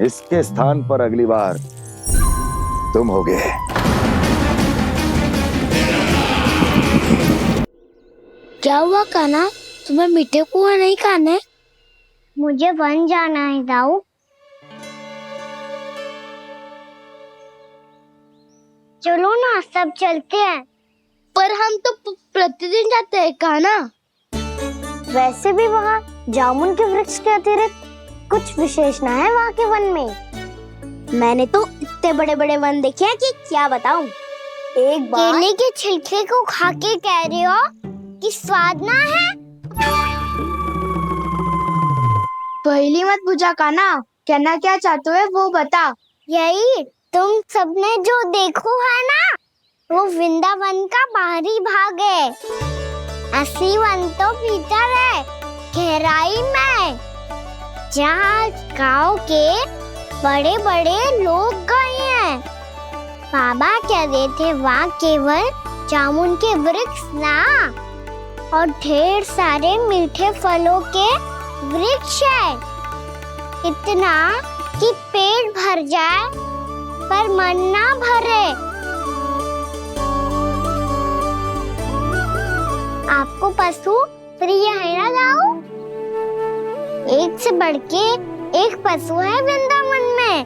[SPEAKER 17] इसके स्थान पर अगली बार तुम होगे।
[SPEAKER 4] क्या हुआ कान्हा, तुम्हें मीठे कुआं नहीं खाने? मुझे वन जाना है दाऊ। चलो ना, सब चलते हैं। पर हम तो प्रतिदिन जाते हैं कान्हा। वैसे भी वहाँ जामुन के वृक्ष के अतिरिक्त कुछ विशेष ना है वहाँ के वन में। मैंने तो इतने बड़े बड़े वन देखे हैं कि क्या बताऊं। एक बार केले के छिलके को खा के कह रहे हो कि स्वाद ना है? पहली मत बुझा कान्हा, कहना क्या चाहते हो वो बता। यही तुम सबने जो देखो है ना, वो वृंदावन का बाहरी भाग है। असली वन तो भीतर है, गहराई में, जहाँ गाँव के बड़े बड़े लोग गए हैं। बाबा कह रहे थे वहाँ केवल जामुन के वृक्ष ना, और ढेर सारे मीठे फलों के वृक्ष है। इतना कि पेट भर जाए पर मन ना भरे। आपको पशु प्रिय है ना दाऊ? एक से बढ़ के एक पशु है वृंदावन में।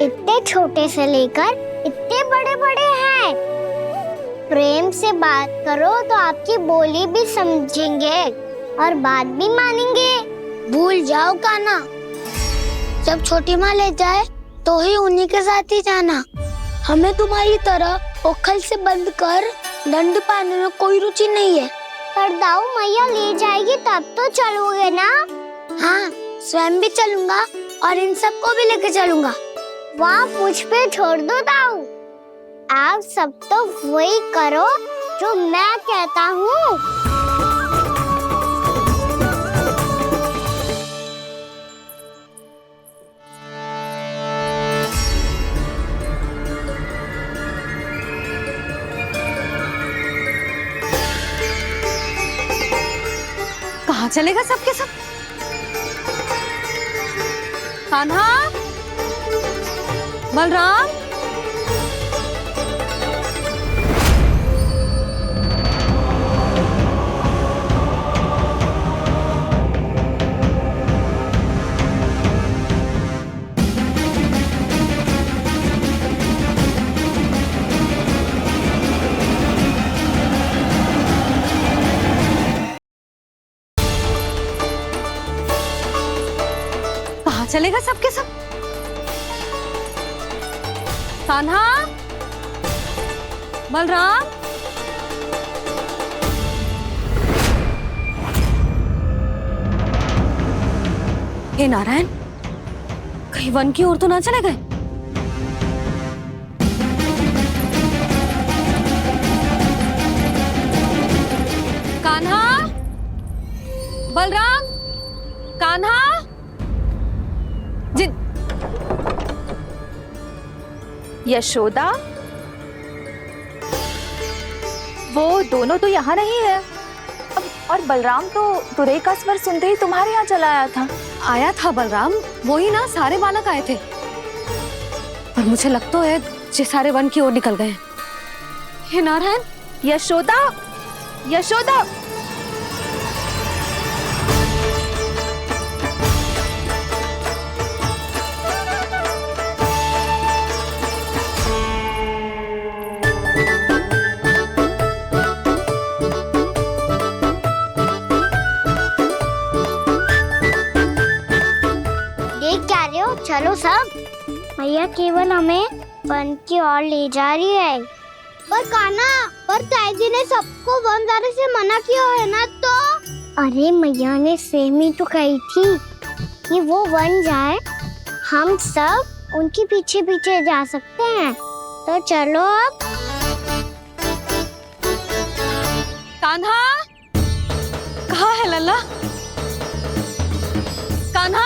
[SPEAKER 4] इतने छोटे से लेकर इतने बड़े बड़े हैं। प्रेम से बात करो तो आपकी बोली भी समझेंगे और बात भी मानेंगे। भूल जाओ कान्हा, जब छोटी माँ ले जाए तो ही उन्हीं के साथ ही जाना। हमें तुम्हारी तरह ओखल से बंद कर दंड पाने में कोई रुचि नहीं है। पर दाऊ मैया ले जाएगी तब तो चलोगे ना? हाँ, स्वयं भी चलूंगा और इन सबको भी लेके चलूंगा। वहाँ मुझ पे छोड़ दो दाऊ। आप सब तो वही करो जो मैं कहता हूँ।
[SPEAKER 5] कहाँ चलेगा सबके सब? कान्हा, बलराम, कहाँ चलेगा सबके सब? कान्हा, बलराम, हे नारायण, कहीं वन की ओर तो ना चले गए? कान्हा, बलराम, कान्हा, जिन
[SPEAKER 18] यशोदा, वो दोनों तो यहाँ नहीं है। और बलराम तो तुरई का स्वर सुनते ही तुम्हारे यहाँ चला आया था।
[SPEAKER 5] आया था बलराम, वही ना सारे बालक आए थे। पर मुझे लगता है ये सारे वन की ओर निकल गए। हे नारायण,
[SPEAKER 18] यशोदा, यशोदा,
[SPEAKER 4] चलो सब, मैया केवल हमें वन की ओर ले जा रही है। पर कान्हा, पर ताईजी ने सबको वन जाने से मना किया है ना। तो अरे मैया ने सेम ही तो कही थी कि वो वन जाए, हम सब उनके पीछे पीछे जा सकते हैं। तो चलो अब।
[SPEAKER 5] कान्हा, कहाँ है लल्ला? कान्हा,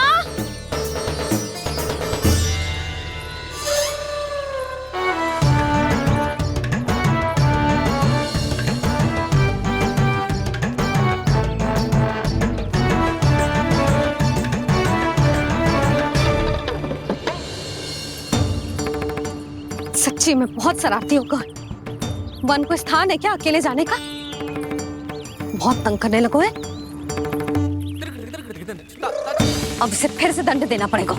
[SPEAKER 5] सच्ची में बहुत शरारती होगा। वन को स्थान है क्या अकेले जाने का? बहुत तंग करने लगो है। अब इसे फिर से दंड देना पड़ेगा।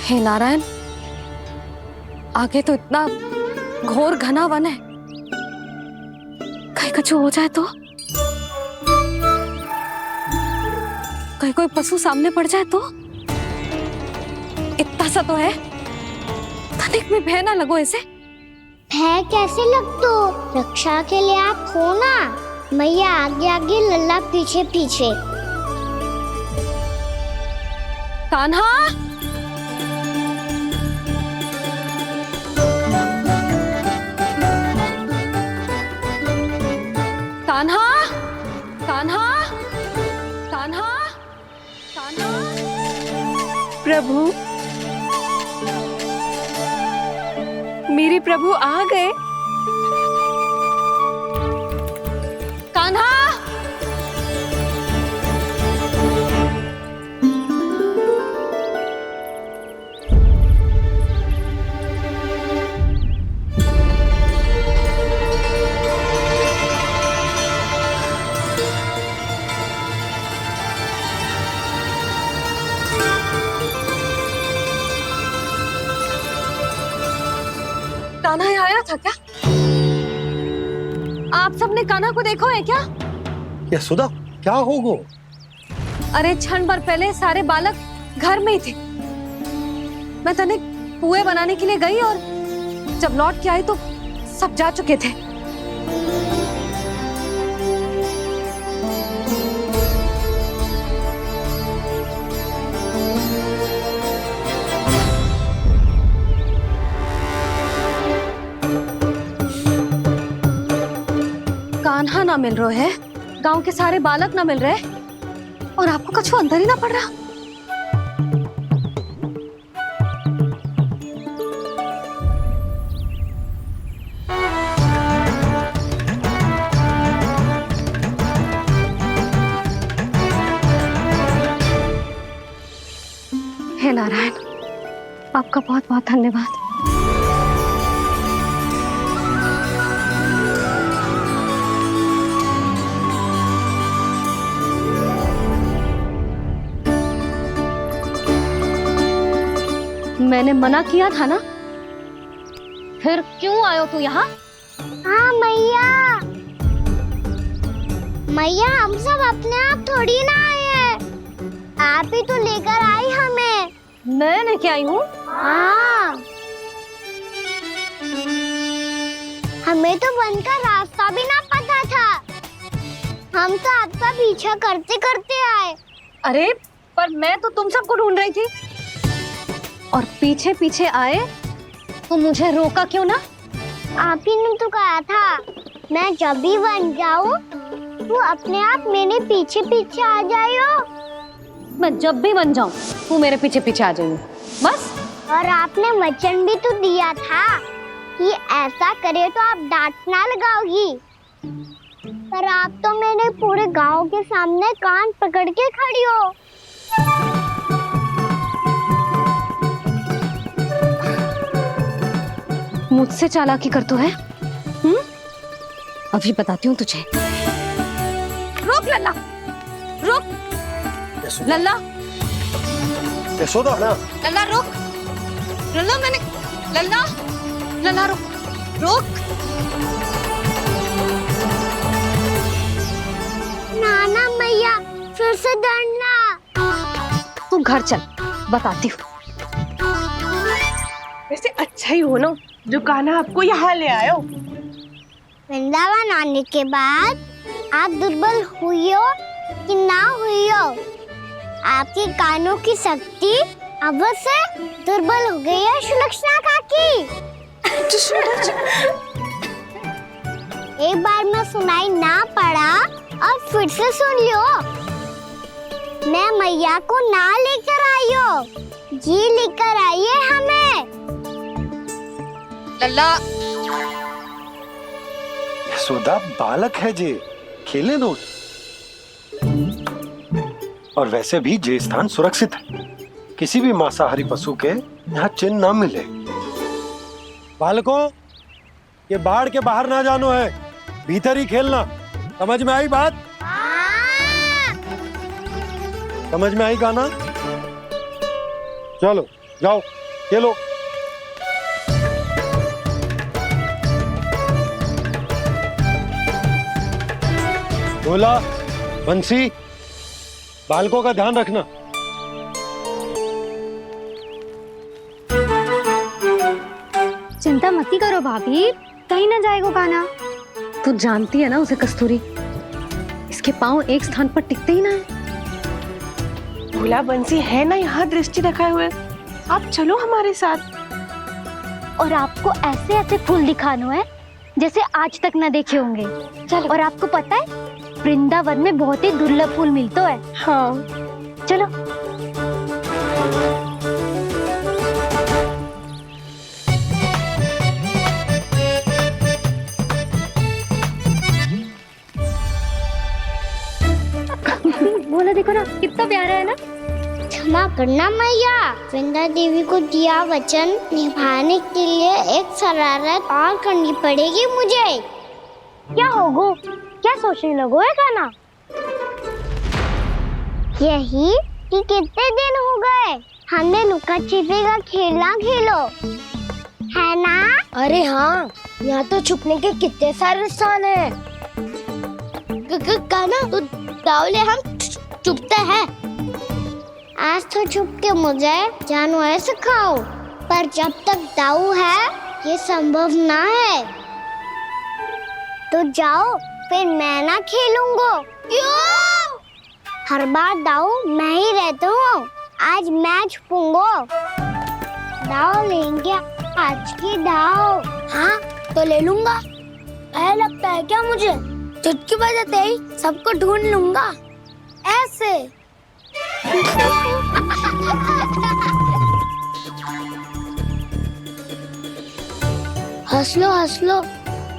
[SPEAKER 5] हे नारायण, आगे तो इतना घोर घना वन है, कहीं कुछ हो जाए तो? कहीं कोई पशु सामने पड़ जाए तो? इतना सा तो है, तनिक भी भय ना लगो इसे।
[SPEAKER 4] भय कैसे लग तो? रक्षा के लिए आप हो ना। मैया आगे आगे, लल्ला पीछे पीछे।
[SPEAKER 5] कान्हा, कान्हा, कान्हा, कान्हा, कान्हा।
[SPEAKER 10] प्रभु, मेरे प्रभु आ गए।
[SPEAKER 5] कान्हा, कान्हा यहाँ आया था क्या? आप सबने कान्हा को देखो है क्या?
[SPEAKER 9] यशोदा, क्या हो गो?
[SPEAKER 5] अरे क्षण भर पहले सारे बालक घर में ही थे। मैं तनिक पुए बनाने के लिए गई और जब लौट के आई तो सब जा चुके थे। कान्हा ना मिल रहा है, गांव के सारे बालक ना मिल रहे, और आपको कुछ अंदर ही ना पड़ रहा। हे नारायण, आपका बहुत बहुत धन्यवाद। मैंने मना किया था ना, फिर क्यों आयो तू यहाँ?
[SPEAKER 4] हाँ मैया, मैया हम सब अपने आप थोड़ी ना आए हैं, आप ही तो लेकर आई हमें।
[SPEAKER 5] मैं लेके आई हूँ?
[SPEAKER 4] हाँ, हमें तो वन का रास्ता भी ना पता था, हम तो आपका पीछा करते करते आए।
[SPEAKER 5] अरे पर मैं तो तुम सबको ढूंढ रही थी, और पीछे पीछे आए तो मुझे रोका क्यों ना?
[SPEAKER 4] आप ही ने तो कहा था मैं जब भी बन जाऊं तू अपने आप मेरे पीछे पीछे आ जाइयो।
[SPEAKER 5] मैं जब भी बन जाऊं तू मेरे पीछे पीछे आ जाइयो, बस।
[SPEAKER 4] और आपने वचन भी तो दिया था कि ऐसा करे तो आप डांट ना लगाओगी, पर आप तो मेरे पूरे गांव के सामने कान पकड़ के खड़ी हो।
[SPEAKER 5] मुझसे चालाकी कर तो है? अभी बताती हूँ तुझे। रोक लल्ला, रोक लल्ला,
[SPEAKER 9] यशोदा ना,
[SPEAKER 5] लल्ला रोक, लल्ला मैंने, लल्ला, लल्ला रोक, रोक।
[SPEAKER 4] नाना मैया फिर से डरना।
[SPEAKER 5] तू घर चल, बताती हूँ।
[SPEAKER 6] वैसे अच्छा ही हो ना जो कान्हा आपको यहाँ ले आयो।
[SPEAKER 4] वृंदावन आने के बाद आप दुर्बल हुई हो कि ना हुई हो, आपके कानों की शक्ति अब से दुर्बल हो गई है सुलक्षणा काकी। एक बार में सुनाई ना पड़ा और फिर से सुन लियो। मैं मैया को ना लेकर आई हो, जी लेकर आई है हमें।
[SPEAKER 5] लल्ला,
[SPEAKER 9] यशोदा बालक है जे, खेलने दो। और वैसे भी जे स्थान सुरक्षित है, किसी भी मांसाहारी पशु के यहाँ चिन्ह ना मिले। बालकों, ये बाढ़ के बाहर ना जानो है, भीतर ही खेलना। समझ में आई बात? समझ में आई गाना? चलो जाओ खेलो। बोला बंसी, बालकों का ध्यान रखना।
[SPEAKER 5] चिंता मत करो भाभी, कहीं ना जाएगा कान्हा। तू जानती है ना उसे कस्तूरी, इसके पांव एक स्थान पर टिकते ही ना है।
[SPEAKER 6] भोला बंसी है ना यहाँ दृष्टि रखाए हुए, आप चलो हमारे साथ।
[SPEAKER 4] और आपको ऐसे ऐसे फूल दिखाना है जैसे आज तक ना देखे होंगे। चलो। और आपको पता है वृंदावन में बहुत ही दुर्लभ फूल मिलते हैं।
[SPEAKER 6] हाँ
[SPEAKER 4] चलो।
[SPEAKER 5] बोला देखो ना कितना प्यारा है ना।
[SPEAKER 4] क्षमा करना मैया, वृंदा देवी को दिया वचन निभाने के लिए एक शरारत और करनी पड़ेगी मुझे। क्या होगो? क्या सोचने लगो है कान्हा? यही कि कितने दिन हो गए हमने लुका छिपी का खेलना खेलो, है ना? अरे हाँ, यहाँ तो छुपने के कितने सारे स्थान है। कान्हा तो दावले हम छुपते हैं। आज तो छुप के मुझे जानवर सिखाओ, पर जब तक दाऊ है ये संभव ना है। तो जाओ, फिर मैं ना खेलूंगा। क्यों? हर बार दाऊ मैं ही रहता हूँ, आज मैं छुपूंगा। दाऊ लेंगे आज की दाऊ। हाँ तो ले लूंगा। ऐसा लगता है क्या मुझे? चुटकी बजाते ही सबको ढूंढ लूंगा ऐसे। हंस लो,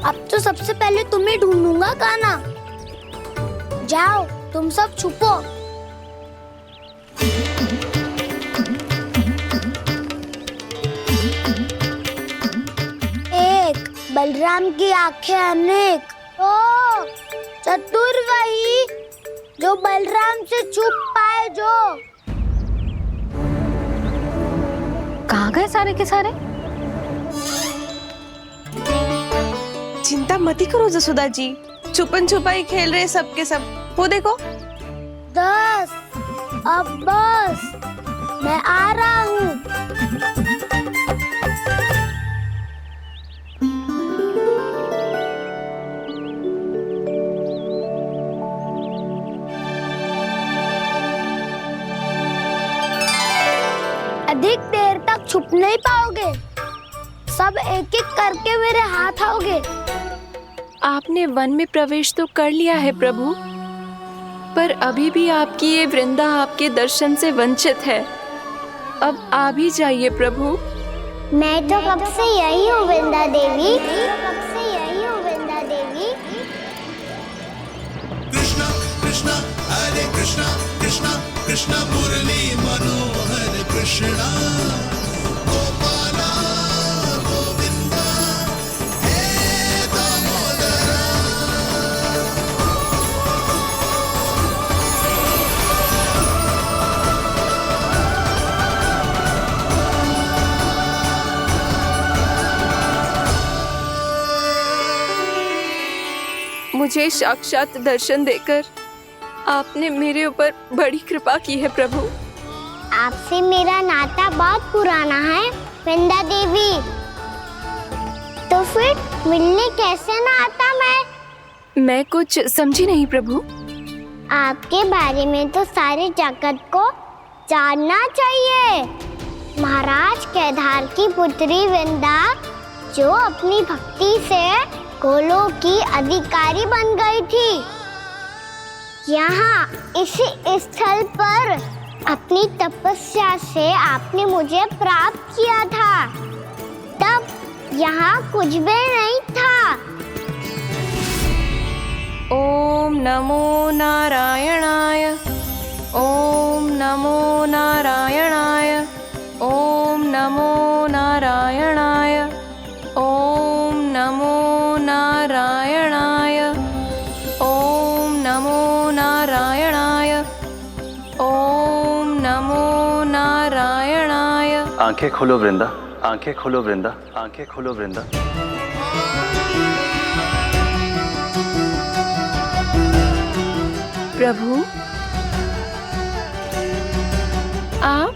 [SPEAKER 4] अब तो सबसे पहले तुम्हें ढूंढूंगा कान्हा। जाओ तुम सब छुपो। एक बलराम की आंखें अनेक, ओ चतुर वही जो बलराम। आराम से छुप पाए जो।
[SPEAKER 5] कहाँ गए सारे के सारे?
[SPEAKER 6] चिंता मत करो जसोदा जी, छुपन छुपाई खेल रहे सबके सब। वो देखो।
[SPEAKER 4] 10 अब बस, मैं आ रहा हूँ। अधिक देर तक छुप नहीं पाओगे, सब एक एक करके मेरे हाथ आओगे।
[SPEAKER 10] आपने वन में प्रवेश तो कर लिया है प्रभु, पर अभी भी आपकी ये वृंदा आपके दर्शन से वंचित है। अब आ भी जाइए प्रभु।
[SPEAKER 4] मैं तो कब से यही हूँ वृंदा देवी, कब से यही हूँ वृंदा देवी।
[SPEAKER 19] कृष्णा कृष्णा हरे कृष्णा कृष्णा कृष्णा मुरली मनोहर कृष्णा गोपाला गोविंदा हे दामोदरा।
[SPEAKER 10] मुझे साक्षात दर्शन देकर आपने मेरे ऊपर बड़ी कृपा की है प्रभु।
[SPEAKER 4] आपसे मेरा नाता बहुत पुराना है वृंदा देवी, तो फिर मिलने कैसे ना आता
[SPEAKER 10] मैं कुछ समझी नहीं प्रभु।
[SPEAKER 4] आपके बारे में तो सारे जगत को जानना चाहिए। महाराज केदार की पुत्री वृंदा, जो अपनी भक्ति से गोलोक की अधिकारी बन गई थी, यहाँ इसी स्थल पर अपनी तपस्या से आपने मुझे प्राप्त किया था। तब यहाँ कुछ भी नहीं था।
[SPEAKER 10] ओम नमो नारायणाय, ओम नमो नारायणाय, ओम नमो नारायणाय, ओम नमो नारायणाय, ओम नमो नारायणाय, ओम नमो नारायणाय।
[SPEAKER 1] आंखें खोलो वृंदा, आंखें खोलो वृंदा, आंखें खोलो वृंदा।
[SPEAKER 10] प्रभु आप?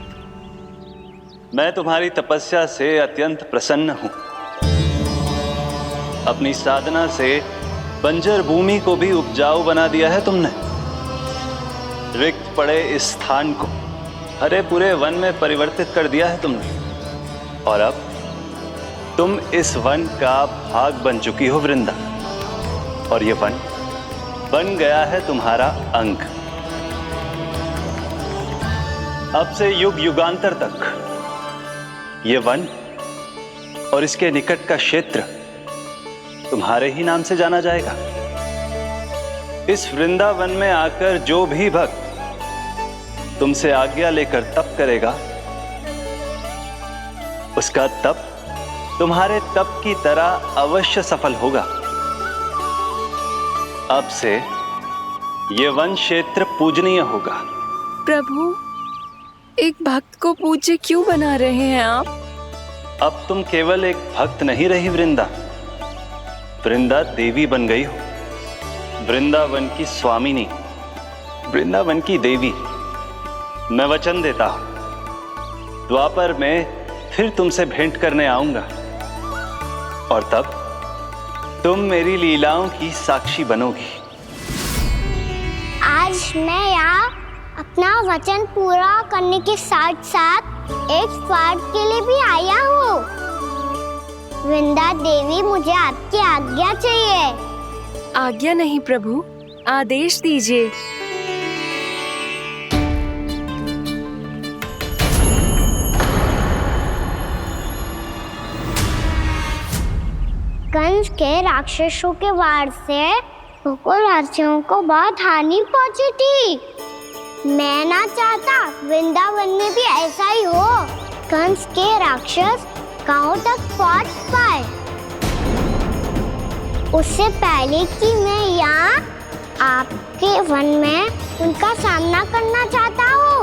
[SPEAKER 1] मैं तुम्हारी तपस्या से अत्यंत प्रसन्न हूं। अपनी साधना से बंजर भूमि को भी उपजाऊ बना दिया है तुमने। रिक्त पड़े इस स्थान को हरे पूरे वन में परिवर्तित कर दिया है तुमने, और अब तुम इस वन का भाग बन चुकी हो वृंदा, और ये वन बन गया है तुम्हारा अंग। अब से युग युगांतर तक ये वन और इसके निकट का क्षेत्र तुम्हारे ही नाम से जाना जाएगा। इस वृंदावन में आकर जो भी भक्त तुमसे आज्ञा लेकर तप करेगा, उसका तप तुम्हारे तप की तरह अवश्य सफल होगा। अब से ये वन क्षेत्र पूजनीय होगा।
[SPEAKER 10] प्रभु, एक भक्त को पूज्य क्यों बना रहे हैं आप?
[SPEAKER 1] अब तुम केवल एक भक्त नहीं रही वृंदा, वृंदा देवी बन गई हो। वृंदावन की स्वामिनी, वृंदावन की देवी। मैं वचन देता हूं, द्वापर में फिर तुमसे भेंट करने आऊंगा, और तब तुम मेरी लीलाओं की साक्षी बनोगी।
[SPEAKER 4] आज मैं यहाँ अपना वचन पूरा करने के साथ साथ एक स्वार्थ के लिए भी आया हूँ। वृंदा देवी, मुझे आपकी आज्ञा चाहिए।
[SPEAKER 10] आज्ञा नहीं प्रभु, आदेश दीजिए।
[SPEAKER 4] कंस के राक्षसों के वार से गोकुलवासियों को बहुत हानि पहुंची थी। मैं ना चाहता वृंदावन में भी ऐसा ही हो। कंस के राक्षस गांव तक पहुंच पाए, उससे पहले कि मैं यहाँ आपके वन में उनका सामना करना चाहता हूँ।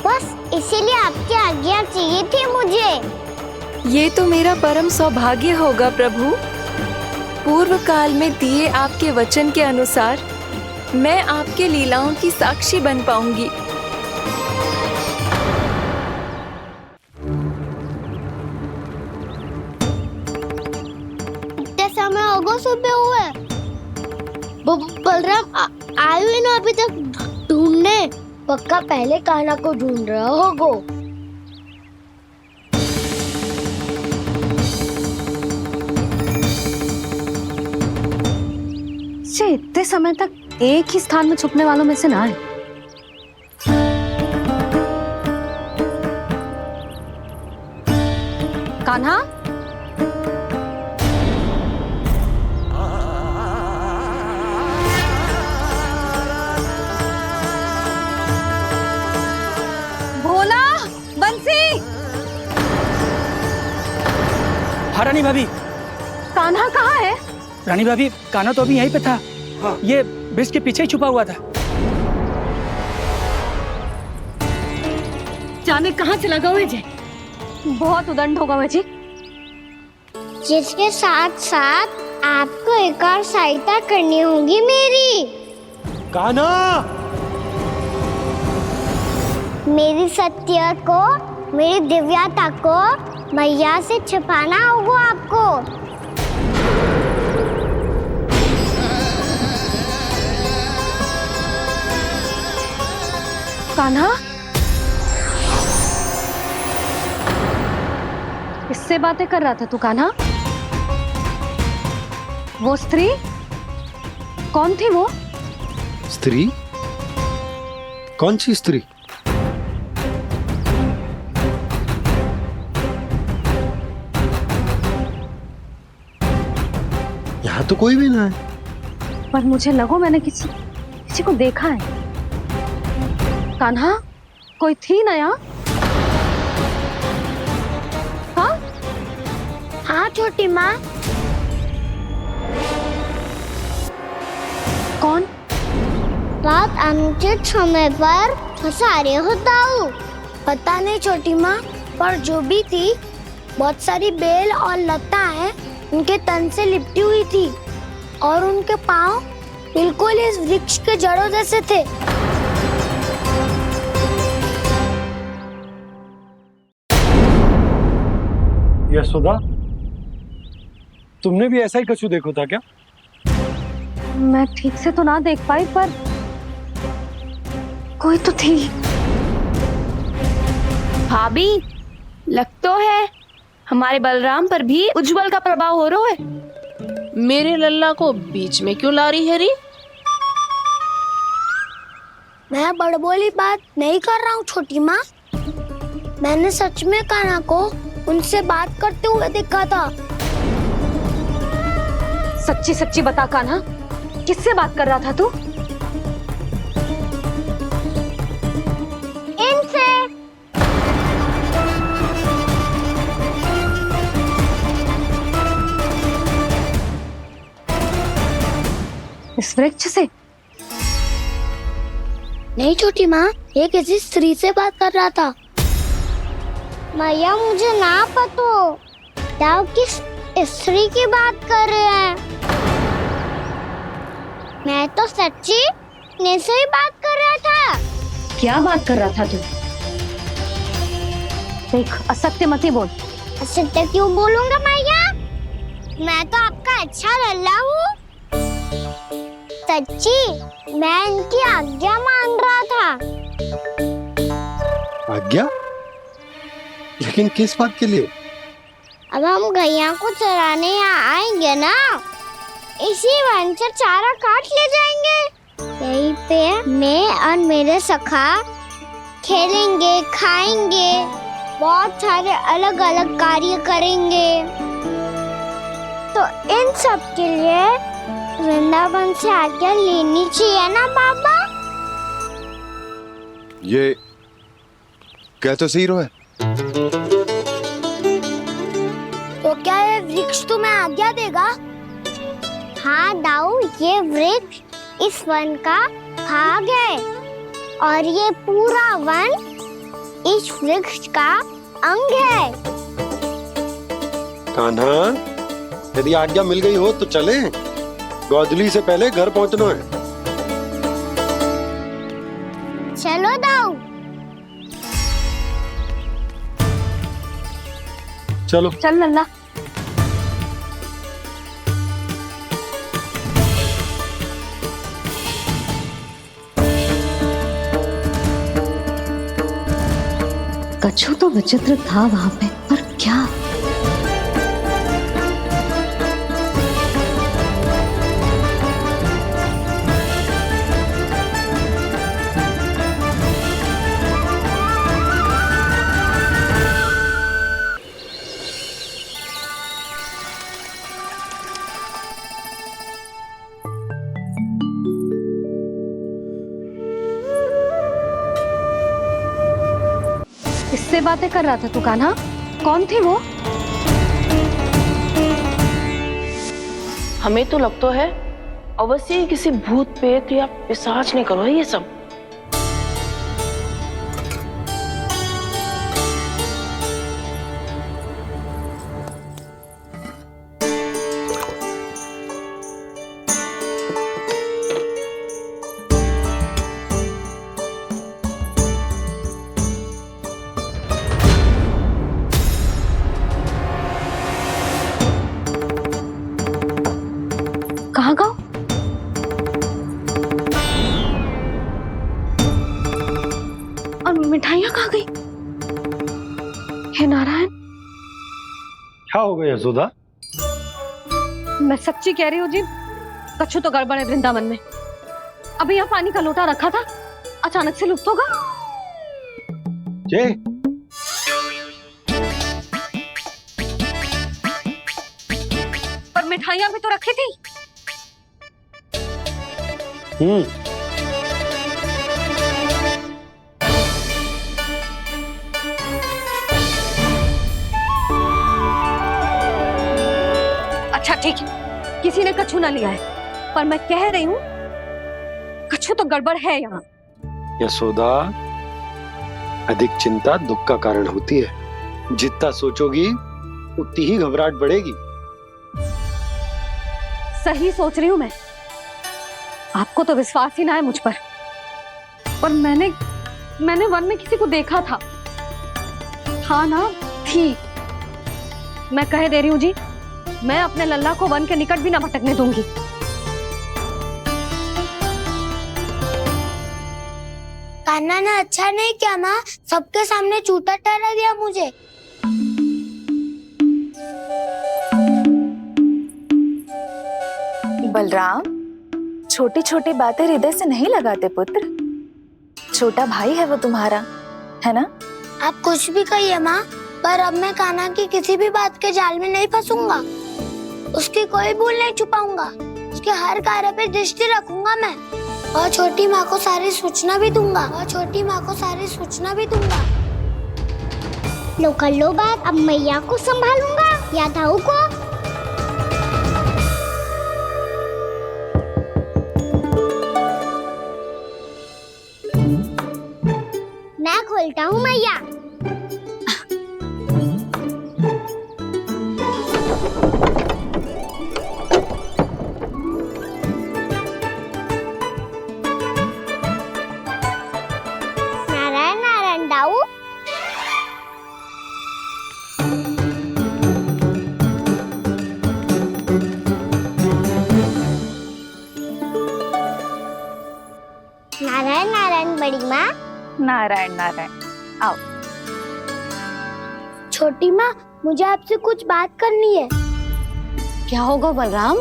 [SPEAKER 4] बस इसीलिए आपकी आज्ञा चाहिए थी मुझे।
[SPEAKER 10] ये तो मेरा परम सौभाग्य होगा प्रभु। पूर्व काल में दिए आपके वचन के अनुसार मैं आपके लीलाओं की साक्षी बन पाऊंगी।
[SPEAKER 4] इतने समय होगा सुबह हुए। बलराम आयु ना अभी तक ढूंढने। पक्का पहले कान्हा को ढूंढ रहा होगा।
[SPEAKER 5] इतने समय तक एक ही स्थान में छुपने वालों में से ना है। कान्हा, भोला, बंसी।
[SPEAKER 13] हाँ रानी भाभी।
[SPEAKER 5] कान्हा कहाँ है?
[SPEAKER 13] रानी भाभी, कान्हा तो अभी यहीं पे था। हाँ। ये ब्रिज के पीछे ही छुपा हुआ था।
[SPEAKER 5] जाने कहाँ चला गया विजय? बहुत उदंड होगा वजी।
[SPEAKER 4] जिसके साथ साथ आपको एक और सहायता करनी होगी मेरी।
[SPEAKER 9] कान्हा,
[SPEAKER 4] मेरी सत्य को, मेरी दिव्यता को मैया से छिपाना होगा आपको।
[SPEAKER 5] कान्हा, किससे बातें कर रहा था तू कान्हा? वो स्त्री कौन थी? वो
[SPEAKER 9] स्त्री? कौन सी स्त्री? यहाँ तो कोई भी ना है।
[SPEAKER 5] पर मुझे लगो मैंने किसी को देखा है। कान्हा, कोई थी ना यहाँ? हाँ?
[SPEAKER 4] हाँ छोटी माँ।
[SPEAKER 5] कौन?
[SPEAKER 4] रात अनुचित समय पर फंसारे होता हूँ। पता नहीं छोटी माँ, पर जो भी थी बहुत सारी बेल और लताएं उनके तन से लिपटी हुई थी और उनके पाँव बिल्कुल इस वृक्ष के जड़ों जैसे थे।
[SPEAKER 9] यशोदा, तुमने भी ऐसा ही कछु देखो था क्या?
[SPEAKER 5] मैं ठीक से तो ना देख पाई, पर कोई तो थी।
[SPEAKER 6] भाभी, लग तो है हमारे बलराम पर भी उज्जवल का प्रभाव हो रहा है।
[SPEAKER 15] मेरे लल्ला को बीच में क्यों ला रही है री?
[SPEAKER 4] मैं बड़बोली बात नहीं कर रहा हूँ छोटी माँ। मैंने सच में कान्हा को उनसे बात करते हुए देखा था।
[SPEAKER 5] सच्ची सच्ची बता कान्हा, किससे बात कर रहा था तू?
[SPEAKER 4] इनसे।
[SPEAKER 5] इस वृक्ष से?
[SPEAKER 4] नहीं छोटी माँ, ये किसी स्त्री से बात कर रहा था। मैया मुझे ना पता दाव किस स्त्री की बात कर रहे हैं। मैं तो सच्ची ने से ही बात कर रहा था।
[SPEAKER 5] क्या बात कर रहा था तू? देख, असत्य मत ही बोल।
[SPEAKER 4] असत्य क्यों बोलूंगा मैया? मैं तो आपका अच्छा लल्ला हूँ। सच्ची मैं इनकी आज्ञा मान रहा था।
[SPEAKER 9] आज्ञा? लेकिन किस बात के लिए?
[SPEAKER 4] अब हम गैया को चराने यहाँ आएंगे ना, इसी वन से चारा काट ले जाएंगे। यहीं पे मैं और मेरे सखा खेलेंगे, खाएंगे, बहुत सारे अलग अलग कार्य करेंगे। तो इन सब के लिए वृंदावन से आज्ञा लेनी चाहिए ना बाबा?
[SPEAKER 14] ये क्या तो सही रो है।
[SPEAKER 4] तो क्या ये वृक्ष तुम्हें आज्ञा देगा? हाँ दाऊ, ये वृक्ष इस वन का भाग है और ये पूरा वन इस वृक्ष का अंग है।
[SPEAKER 9] कान्हा, यदि आज्ञा मिल गई हो तो चले। गोधूली से पहले घर पहुंचना है।
[SPEAKER 4] चलो दाऊ।
[SPEAKER 9] चलो
[SPEAKER 5] चल लल्ला।
[SPEAKER 7] कछु तो विचित्र था वहां पे, पर क्या?
[SPEAKER 5] किससे बातें कर रहा था तू कान्हा? कौन थी वो?
[SPEAKER 15] हमें तो लगता है अवश्य ही किसी भूत प्रेत या पिशाच ने करो है ये सब।
[SPEAKER 5] कहाँ गाँव? और मिठाइयाँ कहाँ गई? हे नारायण,
[SPEAKER 9] क्या हो गया यशोदा?
[SPEAKER 5] मैं सच्ची कह रही हूँ जी, कछु तो गड़बड़ है वृंदावन में। अभी यहाँ पानी का लोटा रखा था, अचानक से लुप्त होगा।
[SPEAKER 9] जय
[SPEAKER 5] पर मिठाइयाँ भी तो रखी थी। अच्छा ठीक है, किसी ने कछु ना लिया है, पर मैं कह रही हूँ कछु तो गड़बड़ है यहाँ।
[SPEAKER 9] यशोदा, अधिक चिंता दुख का कारण होती है। जितना सोचोगी उतनी ही घबराहट बढ़ेगी।
[SPEAKER 5] सही सोच रही हूँ मैं। आपको तो विश्वास ही ना है मुझ पर मैंने वन में किसी को देखा था। हाँ ना, थी। मैं कह दे रही हूँ जी, मैं अपने लल्ला को वन के निकट भी ना भटकने दूंगी।
[SPEAKER 4] कान्हा ने अच्छा नहीं किया माँ, सबके सामने झूठा ठहरा दिया मुझे।
[SPEAKER 18] बलराम, छोटी छोटी बातें हृदय से नहीं लगाते पुत्र। छोटा भाई है वो तुम्हारा, है ना?
[SPEAKER 4] आप कुछ भी कहिए माँ, पर अब मैं कान्हा की किसी भी बात के जाल में नहीं फंसूंगा। उसकी कोई भूल नहीं छुपाऊंगा। उसके हर कार्य पे दृष्टि रखूंगा मैं, और छोटी माँ को सारी सूचना भी दूंगा। लो कर लो बात, अब मैया को संभालूंगा या दाऊ को। मैं खोलता हूँ मैया। नारायण नारायण दाऊ। नारायण नारायण बड़ी माँ।
[SPEAKER 18] नारायण नारायण, आओ।
[SPEAKER 4] छोटी माँ, मुझे आपसे कुछ बात करनी है।
[SPEAKER 5] क्या होगा बलराम?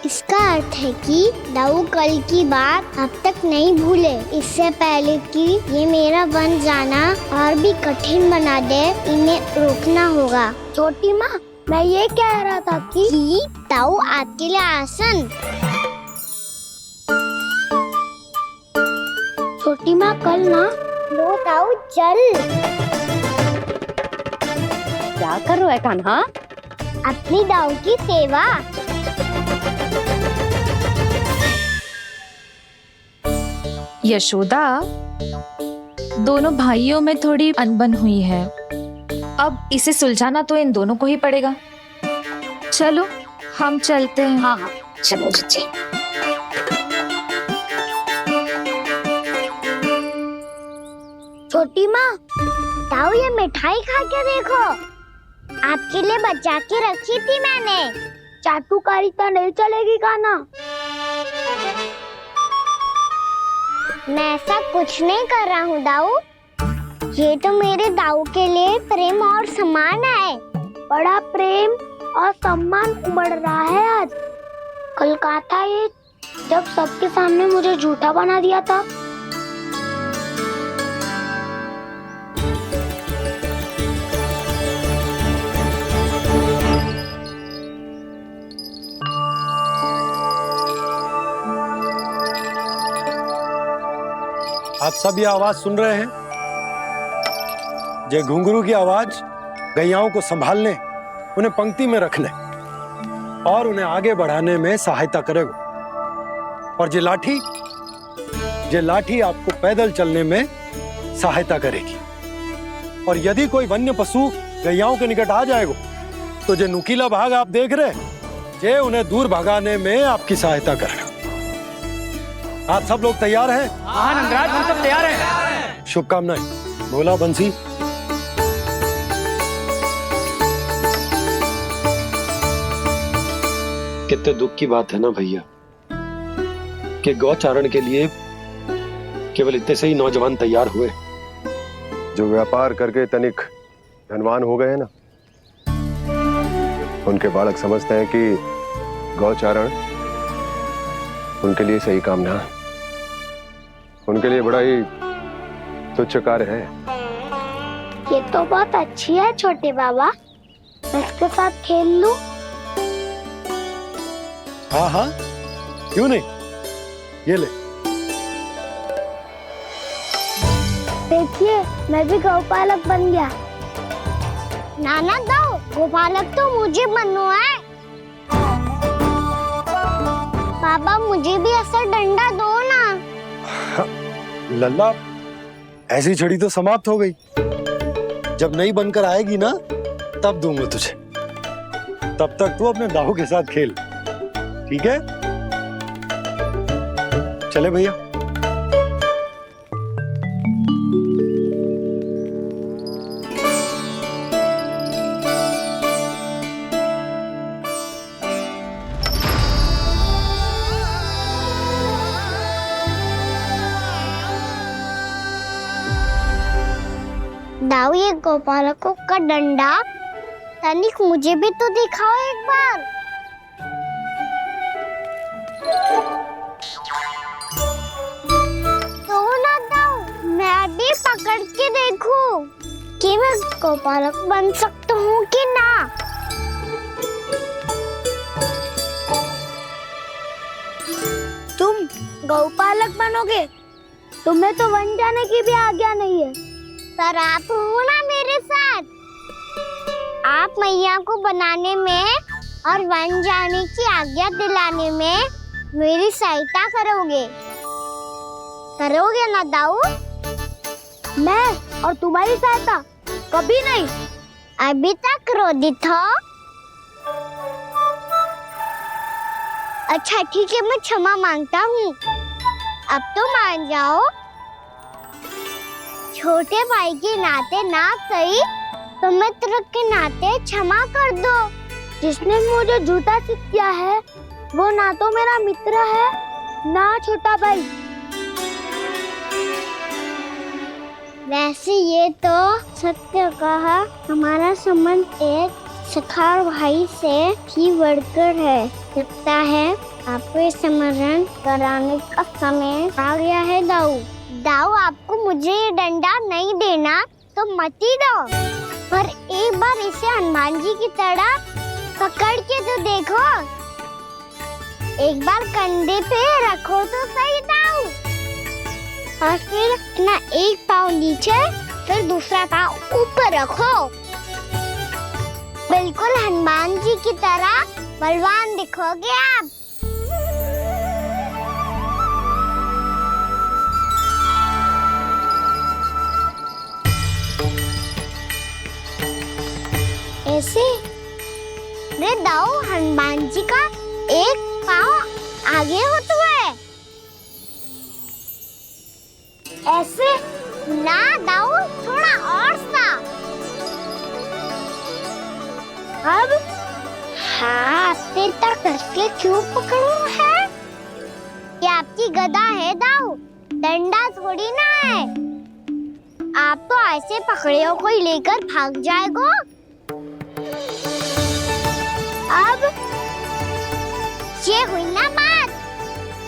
[SPEAKER 4] इसका अर्थ है कि दाऊ कल की बात अब तक नहीं भूले। इससे पहले कि ये मेरा वन जाना और भी कठिन बना दे, इन्हें रोकना होगा। छोटी माँ, मैं ये कह रहा था कि दाऊ आपके लिए आसन। छोटी माँ, कल ना लो दाऊ चल।
[SPEAKER 5] क्या कर रहा है कान्हा?
[SPEAKER 4] अपनी दाऊ की सेवा।
[SPEAKER 18] यशोदा, दोनों भाइयों में थोड़ी अनबन हुई है। अब इसे सुलझाना तो इन दोनों को ही पड़ेगा। चलो हम चलते हैं।
[SPEAKER 7] हाँ हाँ चलो चचे।
[SPEAKER 4] छोटी माँ, ताऊ ये मिठाई खा के देखो, आपके लिए बचा के रखी थी मैंने। चाटुकारिता नहीं चलेगी कान्हा। मैं ऐसा कुछ नहीं कर रहा हूँ दाऊ। ये तो मेरे दाऊ के लिए प्रेम और सम्मान है। बड़ा प्रेम और सम्मान उमड़ रहा है आज। कल कहा था ये, जब सबके सामने मुझे झूठा बना दिया था।
[SPEAKER 9] आप सब ये आवाज सुन रहे हैं? ये घुंघरू की आवाज गैयाओं को संभालने, उन्हें पंक्ति में रखने और उन्हें आगे बढ़ाने में सहायता करेगा। और ये लाठी आपको पैदल चलने में सहायता करेगी। और यदि कोई वन्य पशु गैयाओं के निकट आ जाएगा तो जो नुकीला भाग आप देख रहे हैं, ये उन्हें दूर भगाने में आपकी सहायता करेगा। आप सब लोग तैयार हैं?
[SPEAKER 16] हाँ नंदराज, हम सब तैयार हैं।
[SPEAKER 9] शुभकामनाएं। भोला, बंसी।
[SPEAKER 20] कितने दुख की बात है ना भैया कि गौचारण के लिए केवल इतने से ही नौजवान तैयार हुए।
[SPEAKER 14] जो व्यापार करके तनिक धनवान हो गए ना, उनके बालक समझते हैं कि गौचारण उनके लिए सही काम ना है। उनके लिए बड़ा ही तुच्छ कार्य है।
[SPEAKER 4] ये तो बहुत अच्छी है छोटे बाबा, मैं इसके साथ खेल लूं?
[SPEAKER 9] हाँ हाँ, क्यों नहीं, ये ले।
[SPEAKER 4] देखिए मैं भी गौपालक बन गया। नाना दो, गौपालक तो मुझे बनना है। बाबा मुझे भी ऐसा डंडा दो ना।
[SPEAKER 9] लल्ला, ऐसी छड़ी तो समाप्त हो गई। जब नई बनकर आएगी ना, तब दूंगा तुझे। तब तक तू अपने दाऊ के साथ खेल, ठीक है? चले भैया।
[SPEAKER 4] दाऊ, ये गोपालकों का डंडा तनिक मुझे भी तो दिखाओ एक बार। तो ना दाऊ, मैं भी पकड़ के देखूं कि मैं गोपालक बन सकता हूँ कि ना। तुम गौपालक बनोगे? तुम्हें तो वन जाने की भी आज्ञा नहीं है। पर आप हो ना मेरे साथ। आप मैया को बनाने में और वन जाने की आज्ञा दिलाने में मेरी सहायता करोगे ना दाऊ? मैं और तुम्हारी सहायता कभी नहीं। अभी तक क्रोधित हो? अच्छा ठीक है, मैं क्षमा मांगता हूँ। अब तो मान जाओ। छोटे भाई के नाते ना सही तो मित्र के नाते क्षमा कर दो। जिसने मुझे झूठा सिद्ध किया है वो ना तो मेरा मित्र है ना छोटा भाई। वैसे ये तो सत्य कहा, हमारा संबंध एक सखा भाई से भी बढ़कर है। लगता है आपको स्मरण कराने का समय आ गया है दाऊ। दाऊ, आपको मुझे ये डंडा नहीं देना तो मत ही दो, पर एक बार इसे हनुमान जी की तरह पकड़ के तो देखो। एक बार कंधे पे रखो तो सही दाऊ, और फिर अपना एक पाँव नीचे फिर दूसरा पाँव ऊपर रखो। बिल्कुल हनुमान जी की तरह बलवान दिखोगे आप। कैसे? रे दाऊ, हनुमान जी का एक पाँव आगे होता है। ऐसे ना दाऊ, थोड़ा और सा। अब हाथ से तक करके क्यों पकड़ू है? ये आपकी गदा है दाऊ, डंडा थोड़ी ना है। आप तो ऐसे पकड़े हो कोई लेकर भाग जाएगा। अब ये हुई ना बात,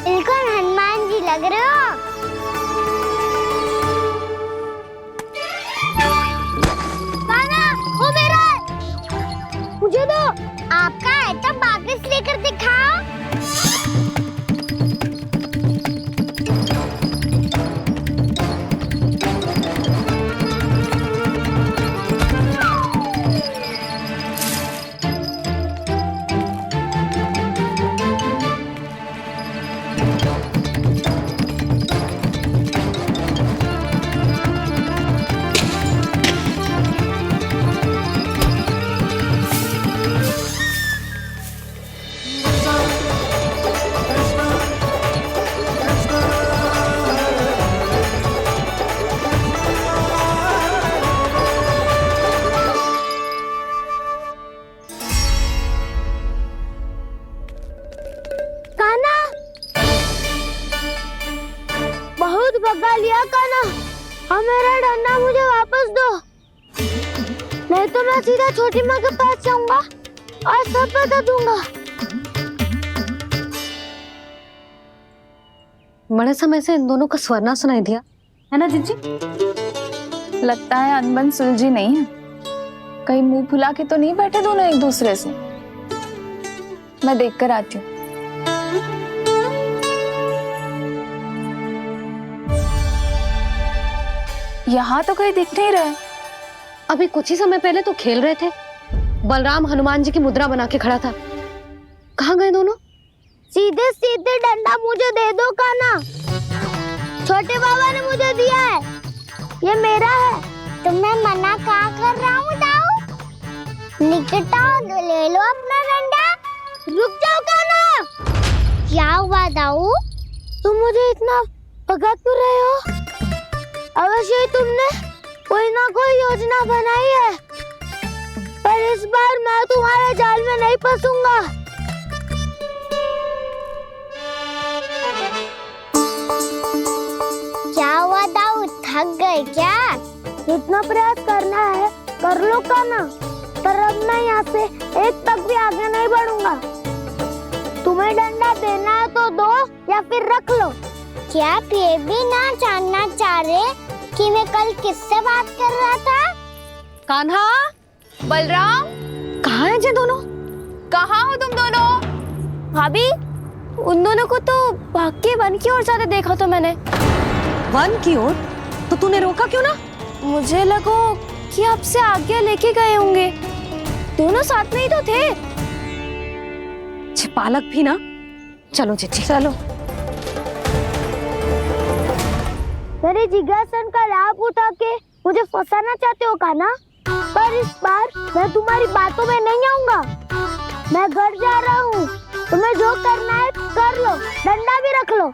[SPEAKER 4] बिल्कुल हनुमान जी लग रहे हो। कान्हा, वो मेरा, मुझे दो। आपका आइटम वापस लेकर दिखाओ। बहुत भगा लिया कान्हा, अब मेरा डंडा मुझे वापस दो, नहीं तो मैं सीधा छोटी माँ के पास जाऊंगा और सब बता दूंगा।
[SPEAKER 5] बड़े समय से इन दोनों का स्वरना सुनाई दिया है ना जीजी?
[SPEAKER 6] लगता है अनबन सुलझी नहीं है। कहीं मुंह फुला के तो नहीं बैठे दोनों एक दूसरे से। मैं देख कर आती हूँ। यहाँ तो कहीं दिख नहीं रहा।
[SPEAKER 5] अभी कुछ ही समय पहले तो खेल रहे थे। बलराम हनुमान जी की मुद्रा बना के खड़ा था। कहाँ गए दोनों?
[SPEAKER 4] सीधे सीधे डंडा मुझे दे दो कान्हा, छोटे बाबा ने मुझे दिया है, ये मेरा है। तो मैं मना कहाँ कर रहा हूँ दाऊ? निकट आओ, ले लो अपना डंडा। रुक जाओ कान्हा। क्या हुआ दाऊ, तुम मुझे इतना भगा क्यों रहे हो? अवश्य ही तुमने कोई ना कोई योजना बनाई है, पर इस बार मैं तुम्हारे जाल में नहीं फंसूंगा। क्या हुआ दाऊ, थक गए क्या? जितना प्रयास करना है कर लो कान्हा, पर अब मैं यहाँ से एक तक भी आगे नहीं बढ़ूंगा। तुम्हें डंडा देना है तो दो या फिर रख लो। क्या आप ये भी ना जानना चाह रहे कि मैं कल किससे बात कर रहा था?
[SPEAKER 5] कान्हा,
[SPEAKER 6] बलराम,
[SPEAKER 5] कहाँ हैं ये दोनों?
[SPEAKER 6] कहाँ हो तुम दोनों?
[SPEAKER 2] भाभी, उन दोनों को तो भाग के वन की ओर जाते देखा तो मैंने।
[SPEAKER 5] वन की ओर? तो तूने रोका क्यों ना?
[SPEAKER 2] मुझे लगो कि आपसे आगे लेके गए होंगे। दोनों साथ में ही तो थे।
[SPEAKER 5] पालक भी ना। चलो जीजी,
[SPEAKER 2] चलो।
[SPEAKER 4] मेरे जिज्ञासन का लाभ उठा के मुझे फंसाना चाहते हो कान्हा, पर इस बार मैं तुम्हारी बातों में नहीं आऊंगा। मैं घर जा रहा हूँ, तुम्हें जो करना है कर लो, डंडा भी रख लो।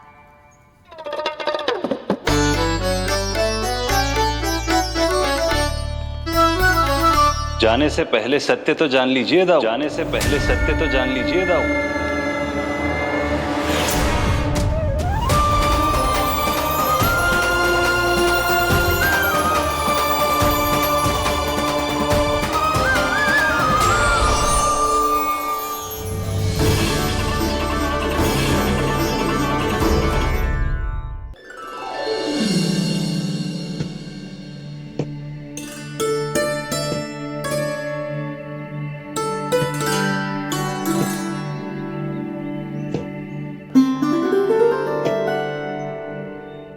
[SPEAKER 1] जाने से पहले सत्य तो जान लीजिए दाऊ, जाने से पहले सत्य तो जान लीजिए दाऊ।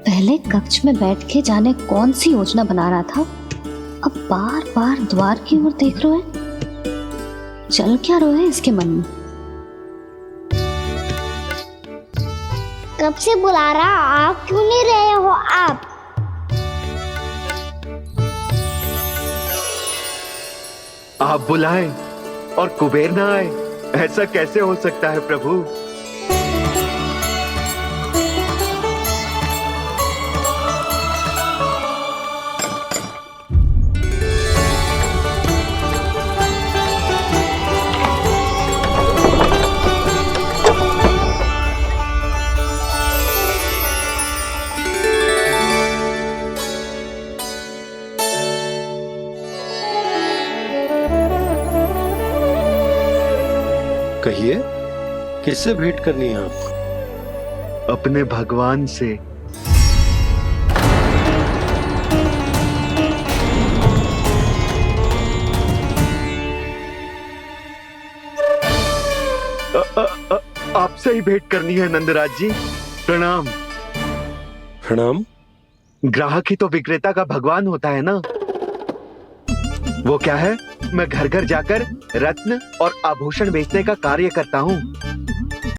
[SPEAKER 7] पहले कक्ष में बैठ के जाने कौन सी योजना बना रहा था, अब बार बार द्वार की ओर देख रहे हैं। चल क्या रहे हैं इसके मन में?
[SPEAKER 4] कब से बुला रहा, आप क्यों नहीं रहे हो? आप
[SPEAKER 8] आप बुलाएं और कुबेर ना आए, ऐसा कैसे हो सकता है प्रभु?
[SPEAKER 20] कहिए, किससे भेंट करनी है आपको?
[SPEAKER 8] अपने भगवान से। आपसे ही भेंट करनी है नंदराज जी। प्रणाम।
[SPEAKER 20] प्रणाम।
[SPEAKER 8] ग्राहक ही तो विक्रेता का भगवान होता है ना। वो क्या है, मैं घर घर जाकर रत्न और आभूषण बेचने का कार्य करता हूँ।